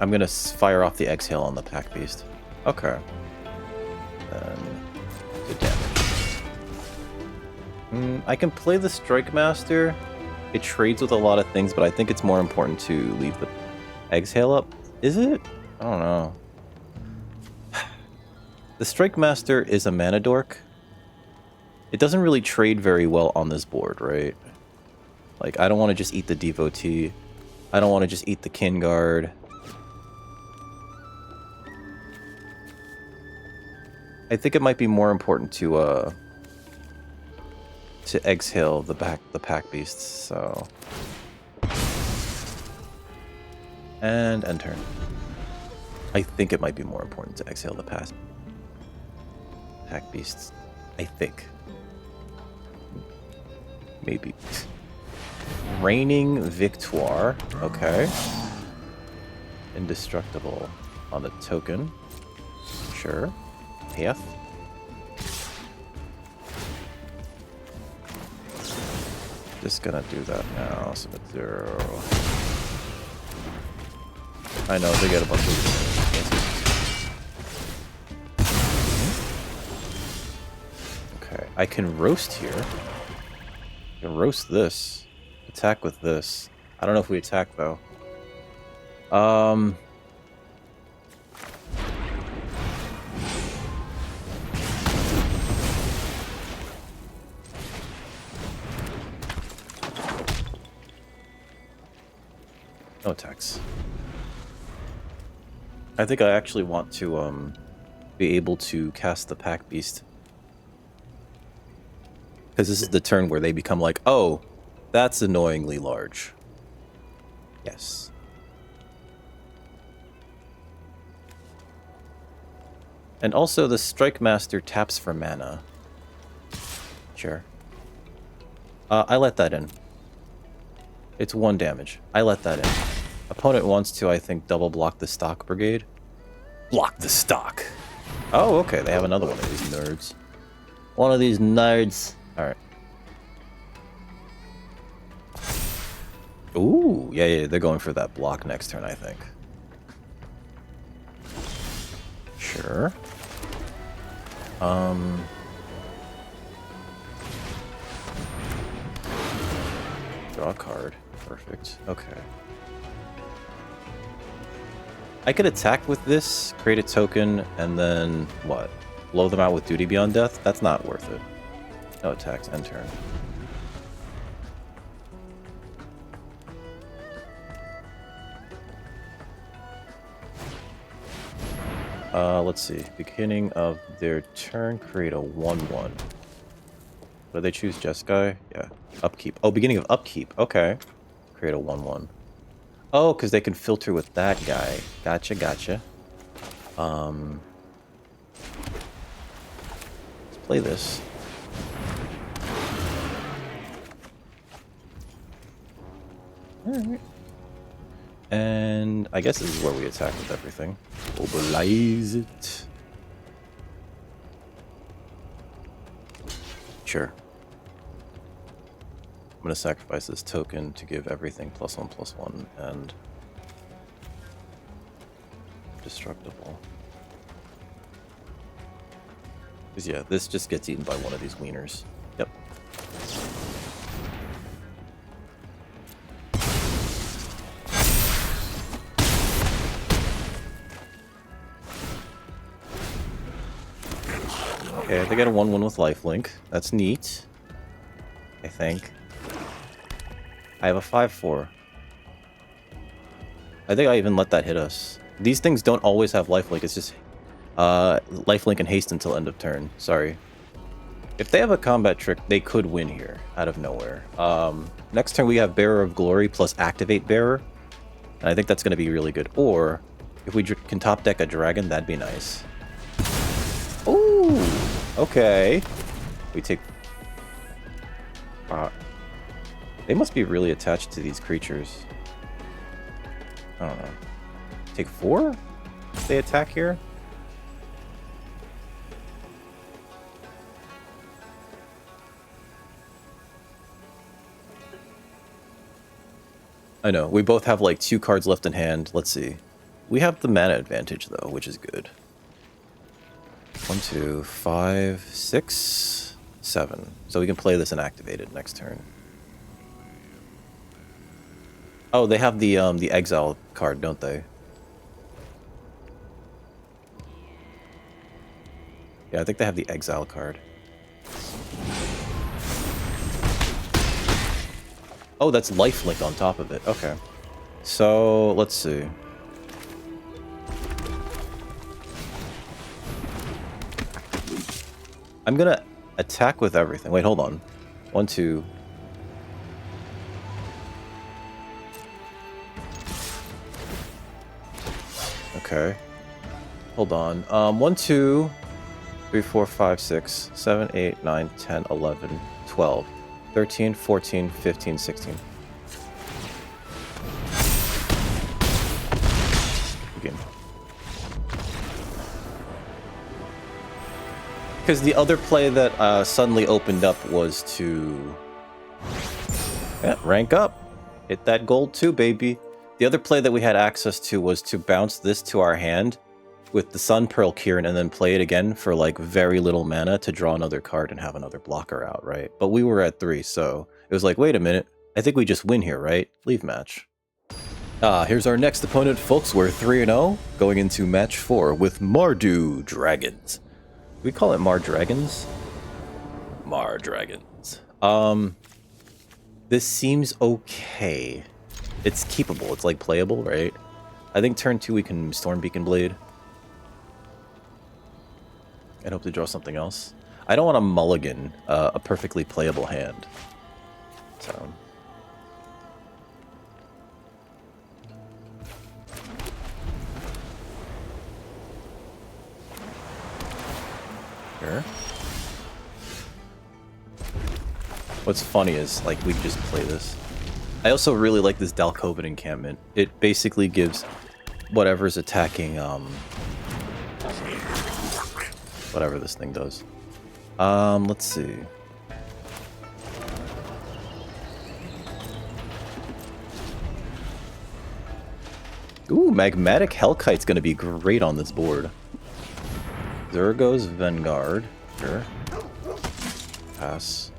I'm gonna fire off the Exhale on the Pack Beast. Okay. Then good damage. I can play the Strike Master. It trades with a lot of things, but I think it's more important to leave the Exhale up. Is it? I don't know. The Strike Master is a mana dork. It doesn't really trade very well on this board, right? Like, I don't want to just eat the Devotee. I don't want to just eat the Kin Guard. I think it might be more important to exhale the Pack Beasts, so... And end turn. I think it might be more important to exhale the Pack Beasts. I think. Maybe. Reigning Victoire. Okay. Indestructible on the token. Sure. Path. Just gonna do that now. Submit 0. I know, they get a bunch of... Okay, I can roast here. I can roast this. Attack with this. I don't know if we attack, though. No attacks. I think I actually want to be able to cast the Pack Beast. Because this is the turn where they become like, oh, that's annoyingly large. Yes. And also the Strike Master taps for mana. Sure. I let that in. It's 1 damage. I let that in. Opponent wants to, I think, double block the Stock Brigade. Block the stock. Oh, okay. They have another one of these nerds. One of these nerds. Alright. Ooh, yeah, they're going for that block next turn, I think. Sure. Draw a card. Perfect. Okay. I could attack with this, create a token, and then, what? Blow them out with Duty Beyond Death? That's not worth it. No attacks, end turn. Let's see. Beginning of their turn, create a 1/1. What do they choose? Jeskai? Yeah. Upkeep. Oh, beginning of upkeep. Okay. Create a 1/1. Oh, because they can filter with that guy. Gotcha, gotcha. Let's play this. Alright. And I guess this is where we attack with everything. Mobilize it. Sure. I'm going to sacrifice this token to give everything +1/+1 and destructible. Because yeah, this just gets eaten by one of these wieners. Yep. Okay, they get a 1/1 with lifelink. That's neat. I think. I have a 5/4. I think I even let that hit us. These things don't always have lifelink. It's just lifelink and haste until end of turn. Sorry. If they have a combat trick, they could win here out of nowhere. Next turn we have Bearer of Glory plus Activate Bearer. And I think that's going to be really good. Or if we can top deck a dragon, that'd be nice. Ooh, okay. We take... they must be really attached to these creatures. I don't know. Take 4? If they attack here? I know. We both have like 2 cards left in hand. Let's see. We have the mana advantage though, which is good. 1, 2, 5, 6, 7. So we can play this and activate it next turn. Oh, they have the exile card, don't they? Yeah, I think they have the exile card. Oh, that's lifelink on top of it. Okay. So, let's see. I'm gonna attack with everything. Wait, hold on. 1, 2. Okay. Hold on. 1, 2, 3, 4, 5, 6, 7, 8, 9, 10, 11, 12, 13, 14, 15, 16. Begin. Because the other play that suddenly opened up was to rank up. Hit that gold too, baby. The other play that we had access to was to bounce this to our hand with the Sun Pearl Kieran and then play it again for like very little mana to draw another card and have another blocker out, right? But we were at 3, so it was like, wait a minute, I think we just win here, right? Leave match. Here's our next opponent, folks. We're 3-0, going into match 4 with Mardu Dragons. We call it Mar Dragons? Mar Dragons. This seems okay. It's keepable. It's like playable, right? I think turn 2 we can Storm Beacon Blade. I'd hope to draw something else. I don't want to mulligan a perfectly playable hand. So. Sure. What's funny is, like, we just play this. I also really like this Dalkovan encampment. It basically gives whatever's attacking, whatever this thing does. Let's see. Ooh, Magmatic Hellkite's gonna be great on this board. Zergo's Vanguard. Sure. Pass.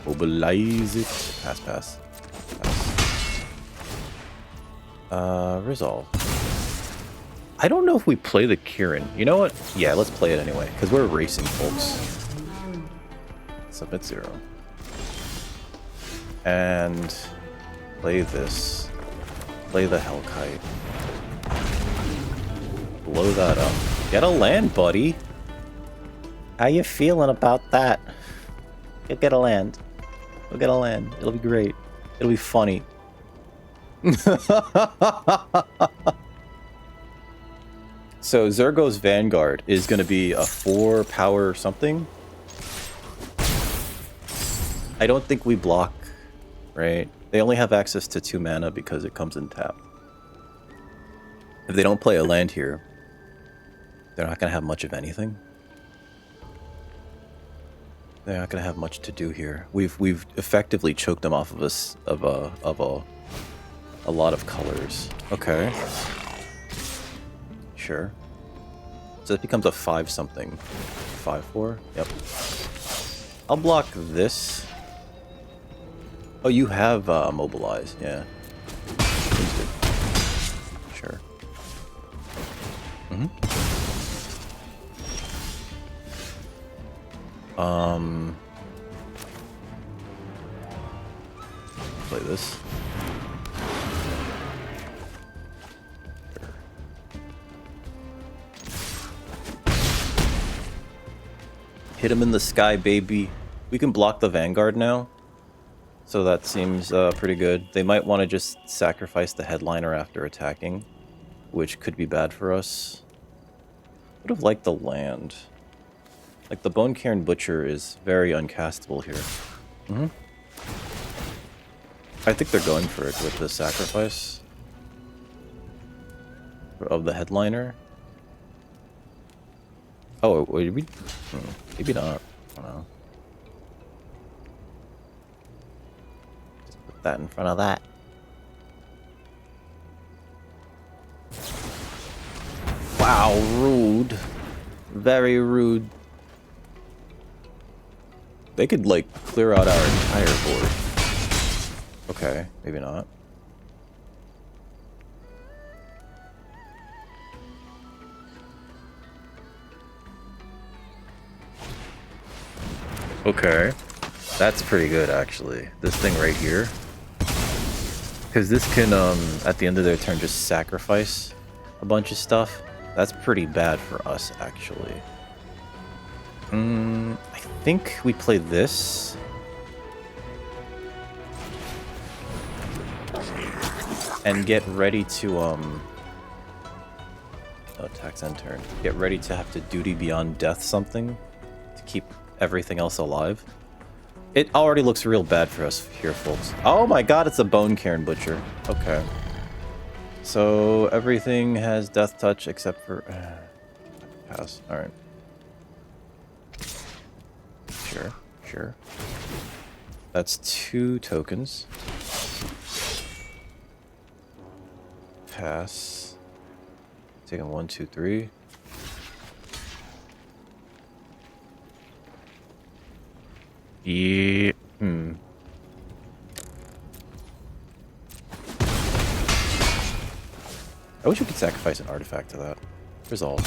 Mobilize it. Pass, pass. Pass. Resolve. I don't know if we play the Kieran. You know what? Yeah, let's play it anyway, because we're racing, folks. Submit 0. And play this. Play the Hellkite. Blow that up. Get a land, buddy. How you feeling about that? You'll get a land. You'll get a land. It'll be great. It'll be funny. So Zergo's Vanguard is going to be a 4 power something. I don't think we block, right? They only have access to 2 mana because it comes in tap. If they don't play a land here, they're not going to have much of anything. They're not going to have much to do here. We've effectively choked them off of us of a lot of colors. Okay. Sure. So it becomes a 5 something. 5/4. Yep. I'll block this. Oh, you have mobilize. Yeah. Sure. Play this. Sure. Hit him in the sky, baby. We can block the Vanguard now. So that seems pretty good. They might want to just sacrifice the headliner after attacking, which could be bad for us. Would have liked the land. Like, the Bone Cairn Butcher is very uncastable here. I think they're going for it with the sacrifice of the headliner. Oh, maybe not. I don't know. Just put that in front of that. Wow, rude. Very rude. They could, like, clear out our entire board. Okay, maybe not. Okay. That's pretty good, actually. This thing right here. Because this can, at the end of their turn, just sacrifice a bunch of stuff. That's pretty bad for us, actually. I think we play this. And get ready to, oh, tax end turn. Get ready to have to duty beyond death something to keep everything else alive. It already looks real bad for us here, folks. Oh my god, it's a Bone Cairn Butcher. Okay. So everything has death touch except for... pass. Alright. Sure, sure. That's 2 tokens. Pass. Taking 1, 2, 3. Yeah. I wish we could sacrifice an artifact to that. Resolve.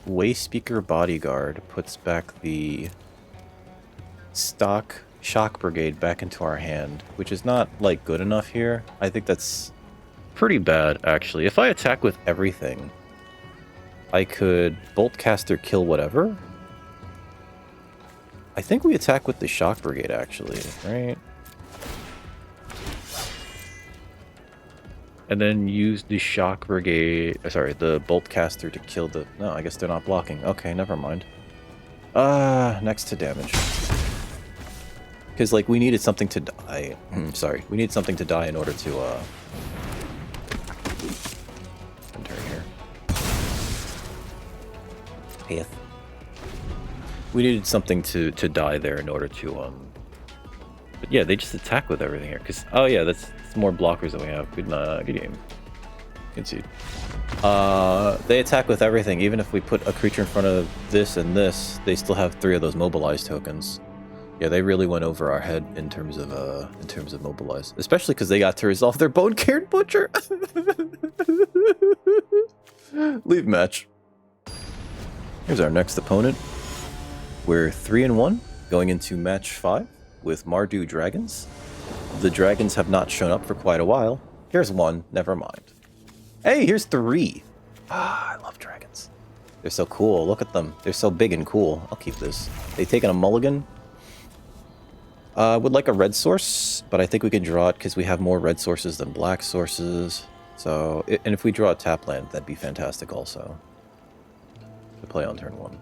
Wayspeaker Bodyguard puts back the stock Shock Brigade back into our hand, which is not, like, good enough here. I think that's pretty bad, actually. If I attack with everything, I could Boltcaster kill whatever. I think we attack with the Shock Brigade, actually, right? And then use the Shock Brigade, sorry, the Boltcaster to kill the... No, I guess they're not blocking. Okay, never mind. Next to damage. Because, like, we needed something to die. Sorry, we need something to die in order to, turn here. Pith. We needed something to die there in order to But yeah, they just attack with everything here. Cause oh yeah, that's more blockers than we have. Good game. Concede. They attack with everything. Even if we put a creature in front of this and this, they still have 3 of those mobilize tokens. Yeah, they really went over our head in terms of mobilize, especially because they got to resolve their Bone Cairn Butcher. Leave match. Here's our next opponent. We're 3-1 going into match 5 with Mardu dragons. The dragons have not shown up for quite a while. Here's 1. Never mind. Hey, here's 3. Ah, I love dragons. They're so cool. Look at them. They're so big and cool. I'll keep this. They taken a mulligan. Would like a red source, but I think we can draw it because we have more red sources than black sources. So, and if we draw a tap land, that'd be fantastic also. To play on turn 1.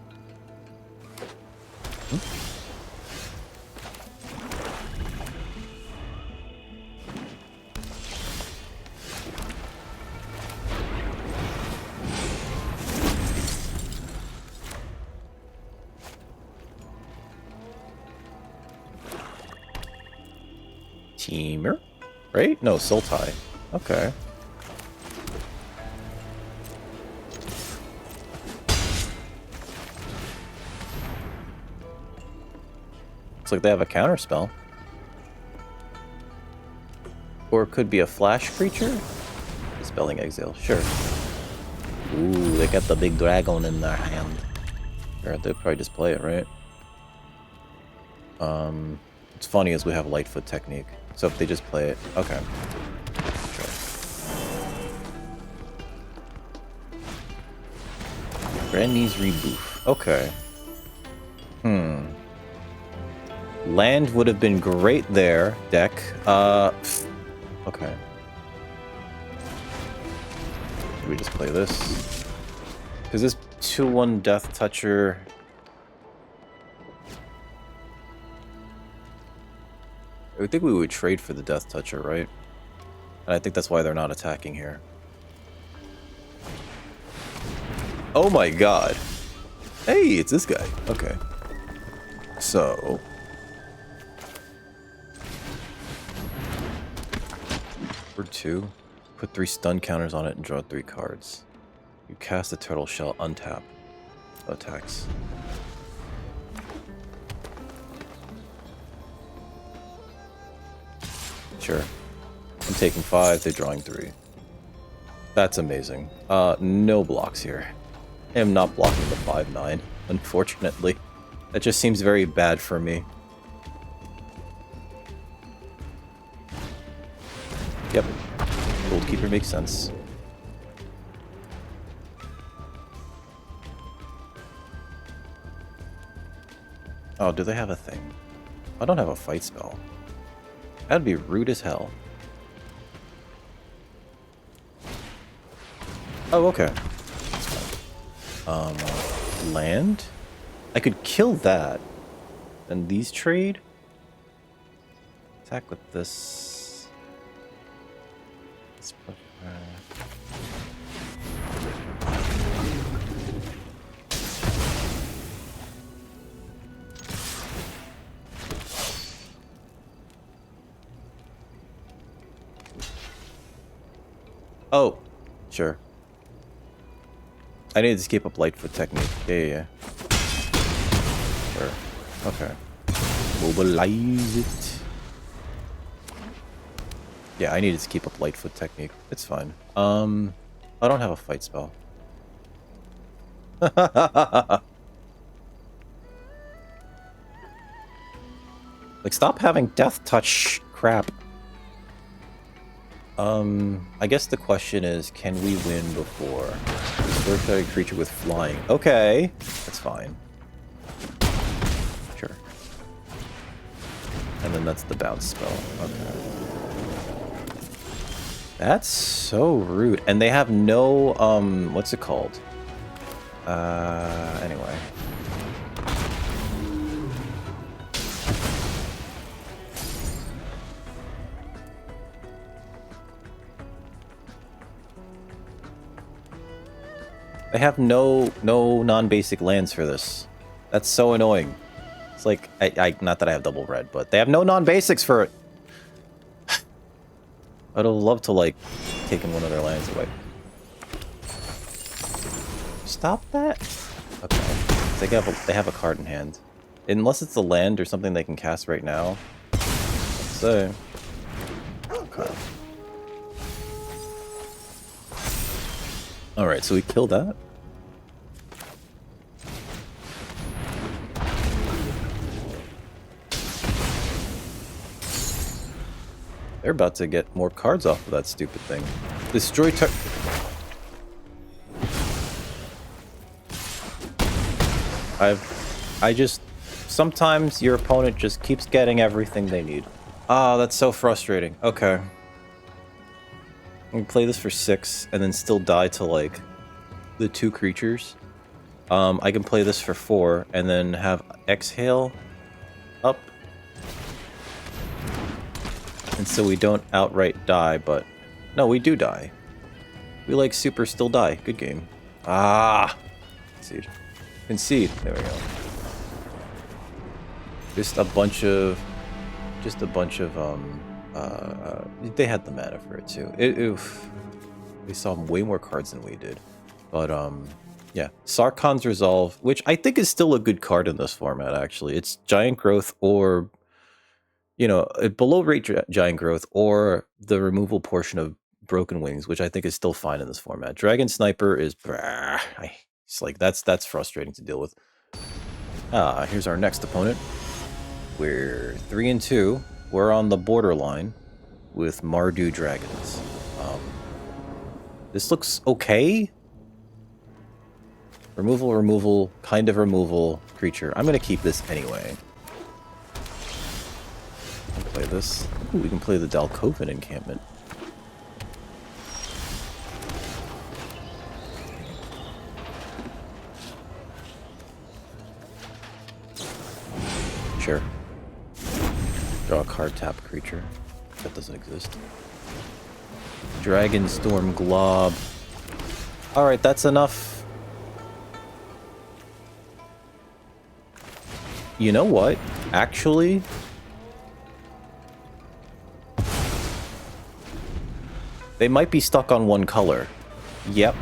Teamer? Right? No, Sultai. Okay. Looks like they have a counter spell. Or it could be a flash creature? Dispelling Exile, sure. Ooh, they got the big dragon in their hand. Sure, they'll probably just play it, right? What's funny is we have Lightfoot Technique. So if they just play it, okay. Sure. Granny's Reboof. Okay. Land would have been great there, deck. Okay. Should we just play this? Because this 2-1 Death Toucher... I think we would trade for the Death Toucher, right? And I think that's why they're not attacking here. Oh my god. Hey, it's this guy. Okay. So... for 2. Put 3 stun counters on it and draw 3 cards. You cast the turtle shell, untap. Attacks. Sure. I'm taking 5, they're drawing 3. That's amazing. No blocks here. I am not blocking the 5/9, unfortunately. That just seems very bad for me. Yep. Goldkeeper makes sense. Oh, do they have a thing? I don't have a fight spell. That'd be rude as hell. Oh, okay. Land? I could kill that. Then these trade? Attack with this. Let's put, oh, sure. I need to keep up Lightfoot Technique. Yeah. Sure. Okay. Mobilize it. Yeah, I needed to keep up Lightfoot Technique. It's fine. I don't have a fight spell. Like, stop having death touch crap. I guess the question is, can we win before? Extraordinary creature with flying. Okay, that's fine. Sure. And then that's the bounce spell. Okay. That's so rude. And they have no, what's it called? Anyway. They have no non-basic lands for this. That's so annoying. It's like, not that I have double red, but they have no non-basics for it. I'd love to, like, taking one of their lands away. Stop that? Okay. They have a card in hand. Unless it's a land or something they can cast right now. Let's say. Okay. Alright, so we killed that. They're about to get more cards off of that stupid thing. Destroy sometimes your opponent just keeps getting everything they need. Ah, that's so frustrating. Okay. I can play this for 6 and then still die to, like, the 2 creatures. I can play this for 4 and then have Exhale up. And so we don't outright die, but... No, we do die. We, like, super still die. Good game. Ah! Concede. Concede. There we go. Just a bunch of... they had the mana for it, too. They saw way more cards than we did. But, yeah. Sarkhan's Resolve, which I think is still a good card in this format, actually. It's Giant Growth or... You know, below rate Giant Growth or the removal portion of Broken Wings, which I think is still fine in this format. Dragon Sniper is... It's like, that's frustrating to deal with. Here's our next opponent. We're 3-2. We're on the borderline with Mardu Dragons. This looks okay. Removal, kind of removal creature. I'm going to keep this anyway. Play this. Ooh, we can play the Dalkovan encampment. Sure. Draw a card, tap creature. That doesn't exist. Dragonstorm Glob. Alright, that's enough. You know what? Actually... They might be stuck on one color. Yep.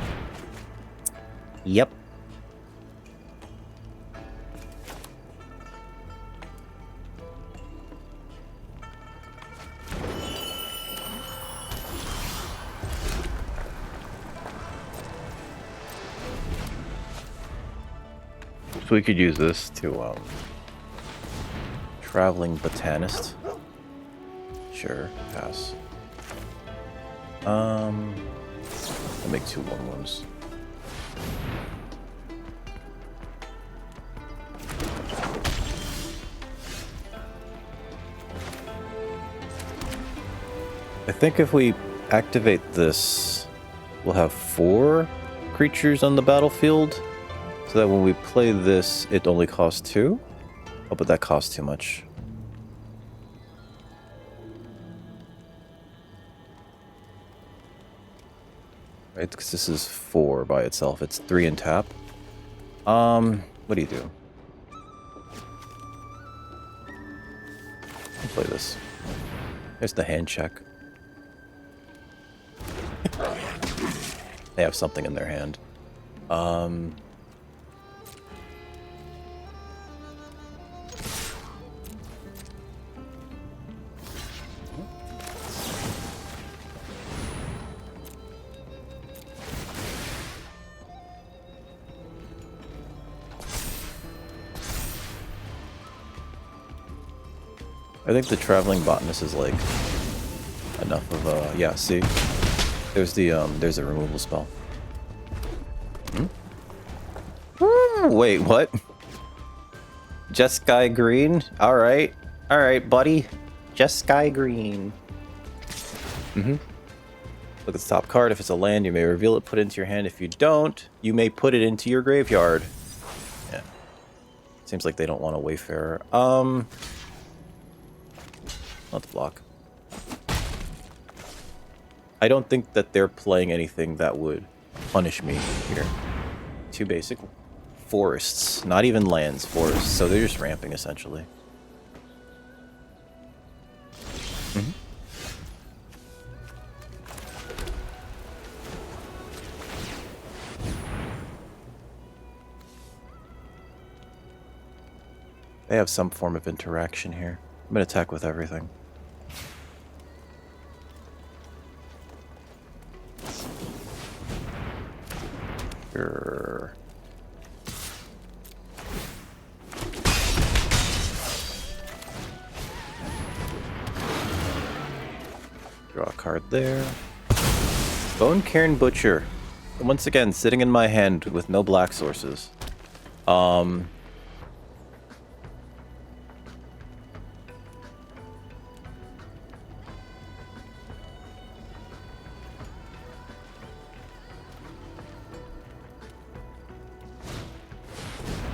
Yep. So we could use this to, Traveling Botanist. Sure, pass. I'll make 2 1/1s. I think if we activate this, we'll have 4 creatures on the battlefield, so that when we play this, it only costs 2. Oh, but that costs too much. Right, because this is 4 by itself. It's 3 in tap. What do you do? I'll play this. There's the hand check. They have something in their hand. I think the Traveling Botanist is like enough of a... Yeah, see? There's a removal spell. Wait, what? Just Sky Green? Alright. Alright, buddy. Just Sky Green. Look at the top card. If it's a land, you may reveal it, put it into your hand. If you don't, you may put it into your graveyard. Yeah. Seems like they don't want a Wayfarer. Let's block. I don't think that they're playing anything that would punish me here. 2 basic. forests. Not even lands, forests. So they're just ramping, essentially. Mm-hmm. They have some form of interaction here. I'm going to attack with everything. Grrr. Draw a card there. Bone Cairn Butcher. Once again, sitting in my hand with no black sources.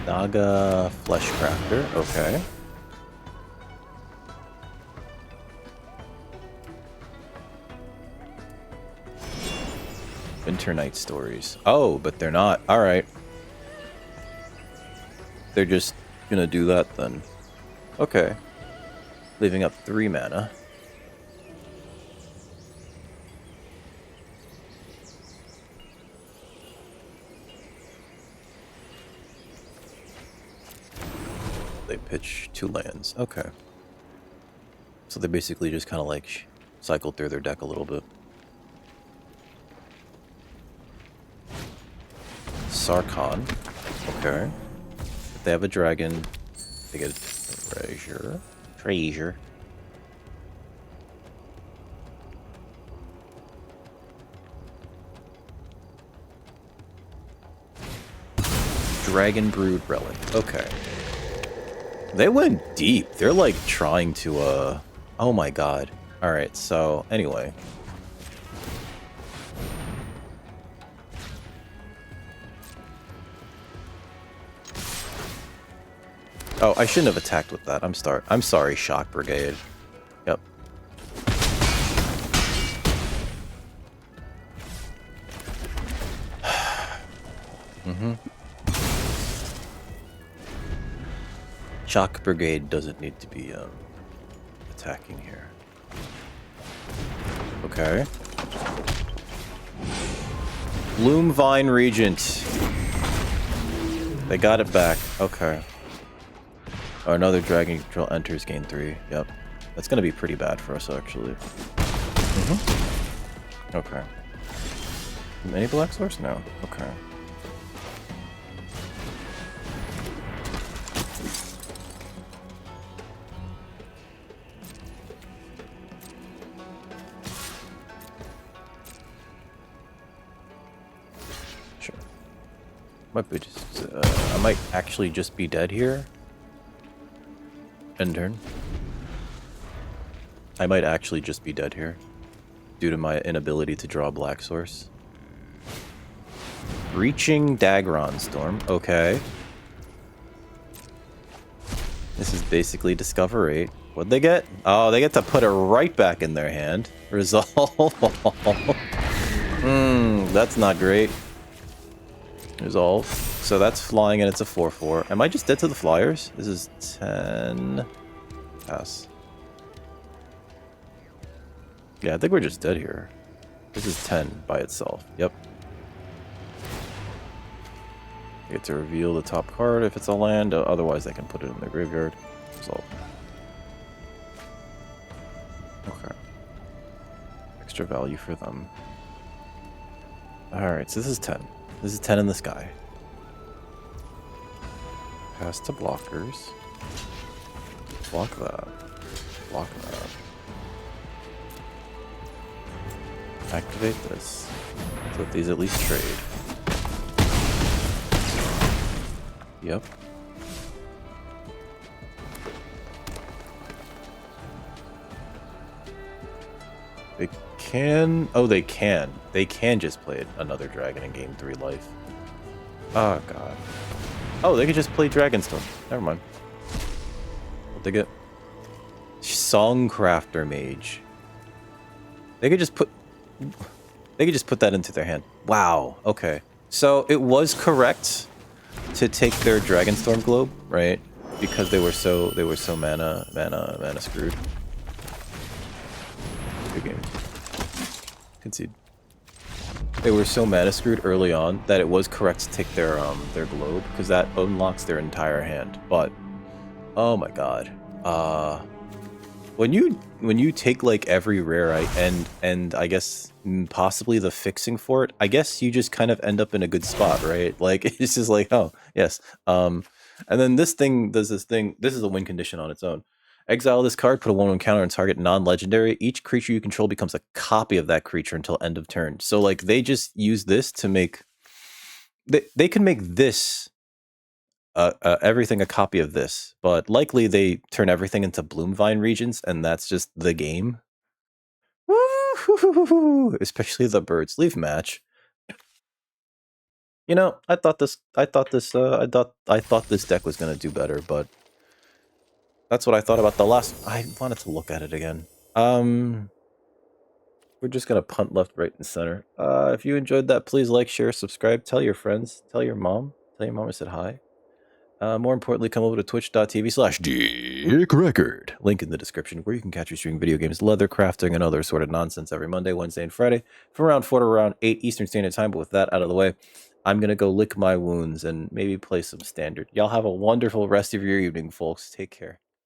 Naga Flesh Crafter, okay. Winter Night Stories. Oh, but they're not. Alright. They're just gonna do that then. Okay. Leaving up 3 mana. They pitch 2 lands. Okay. So they basically just kind of like cycled through their deck a little bit. Sarkhan. Okay. If they have a dragon, they get a treasure. Treasure. Dragon Brood Relic. Okay. They went deep. They're like trying to, oh my god. Alright, so, anyway. Oh, I shouldn't have attacked with that. I'm sorry, Shock Brigade. Yep. Mm-hmm. Shock Brigade doesn't need to be attacking here. Okay. Bloom Vine Regent. They got it back. Okay. Oh, another Dragon Control enters, gain 3. Yep. That's gonna be pretty bad for us, actually. Mm-hmm. Okay. Any black source? No. Okay. Sure. Might be just, I might actually just be dead here. End turn. I might actually just be dead here due to my inability to draw a black source. Reaching Dragonstorm. Okay. This is basically Discover 8. What'd they get? Oh, they get to put it right back in their hand. Resolve. That's not great. Resolve. So that's flying and it's a 4/4. Am I just dead to the flyers? This is 10. Pass. Yeah, I think we're just dead here. This is 10 by itself. Yep. You get to reveal the top card if it's a land. Otherwise, they can put it in the graveyard. Resolve. Okay. Extra value for them. Alright, so this is 10. This is 10 in the sky. Pass to blockers. Block that. Block that. Activate this. So that these at least trade. Yep. They can... Oh, they can. They can just play another dragon and gain 3 life. Oh, God. Oh, they could just play Dragonstorm. Never mind. What'd they get? Songcrafter Mage. They could just put... They could just put that into their hand. Wow. Okay. So, it was correct. to take their dragonstorm globe, right? Because they were so mana screwed. Good game. Concede. They were so mana screwed early on that it was correct to take their globe, because that unlocks their entire hand. But oh my god. When you take like every rare and I guess possibly the fixing for it, I guess you just kind of end up in a good spot, right? Like it's just like, oh yes. And then this thing does this thing. This is a win condition on its own. Exile this card, put a 1/1 counter on target non-legendary. Each creature you control becomes a copy of that creature until end of turn. So like they just use this to make they can make this everything a copy of this, but likely they turn everything into Bloomvine regions, and that's just the game. Woo! Especially the birds leaf match. You know, I thought this deck was gonna do better, but that's what I thought about the last. I wanted to look at it again. We're just gonna punt left, right, and center. If you enjoyed that, please like, share, subscribe, tell your friends, tell your mom I said hi. More importantly, come over to twitch.tv/DickRecord. Link in the description, where you can catch me streaming video games, leather crafting, and other sort of nonsense every Monday, Wednesday, and Friday from around 4 to around 8 Eastern Standard Time. But with that out of the way, I'm going to go lick my wounds and maybe play some standard. Y'all have a wonderful rest of your evening, folks. Take care.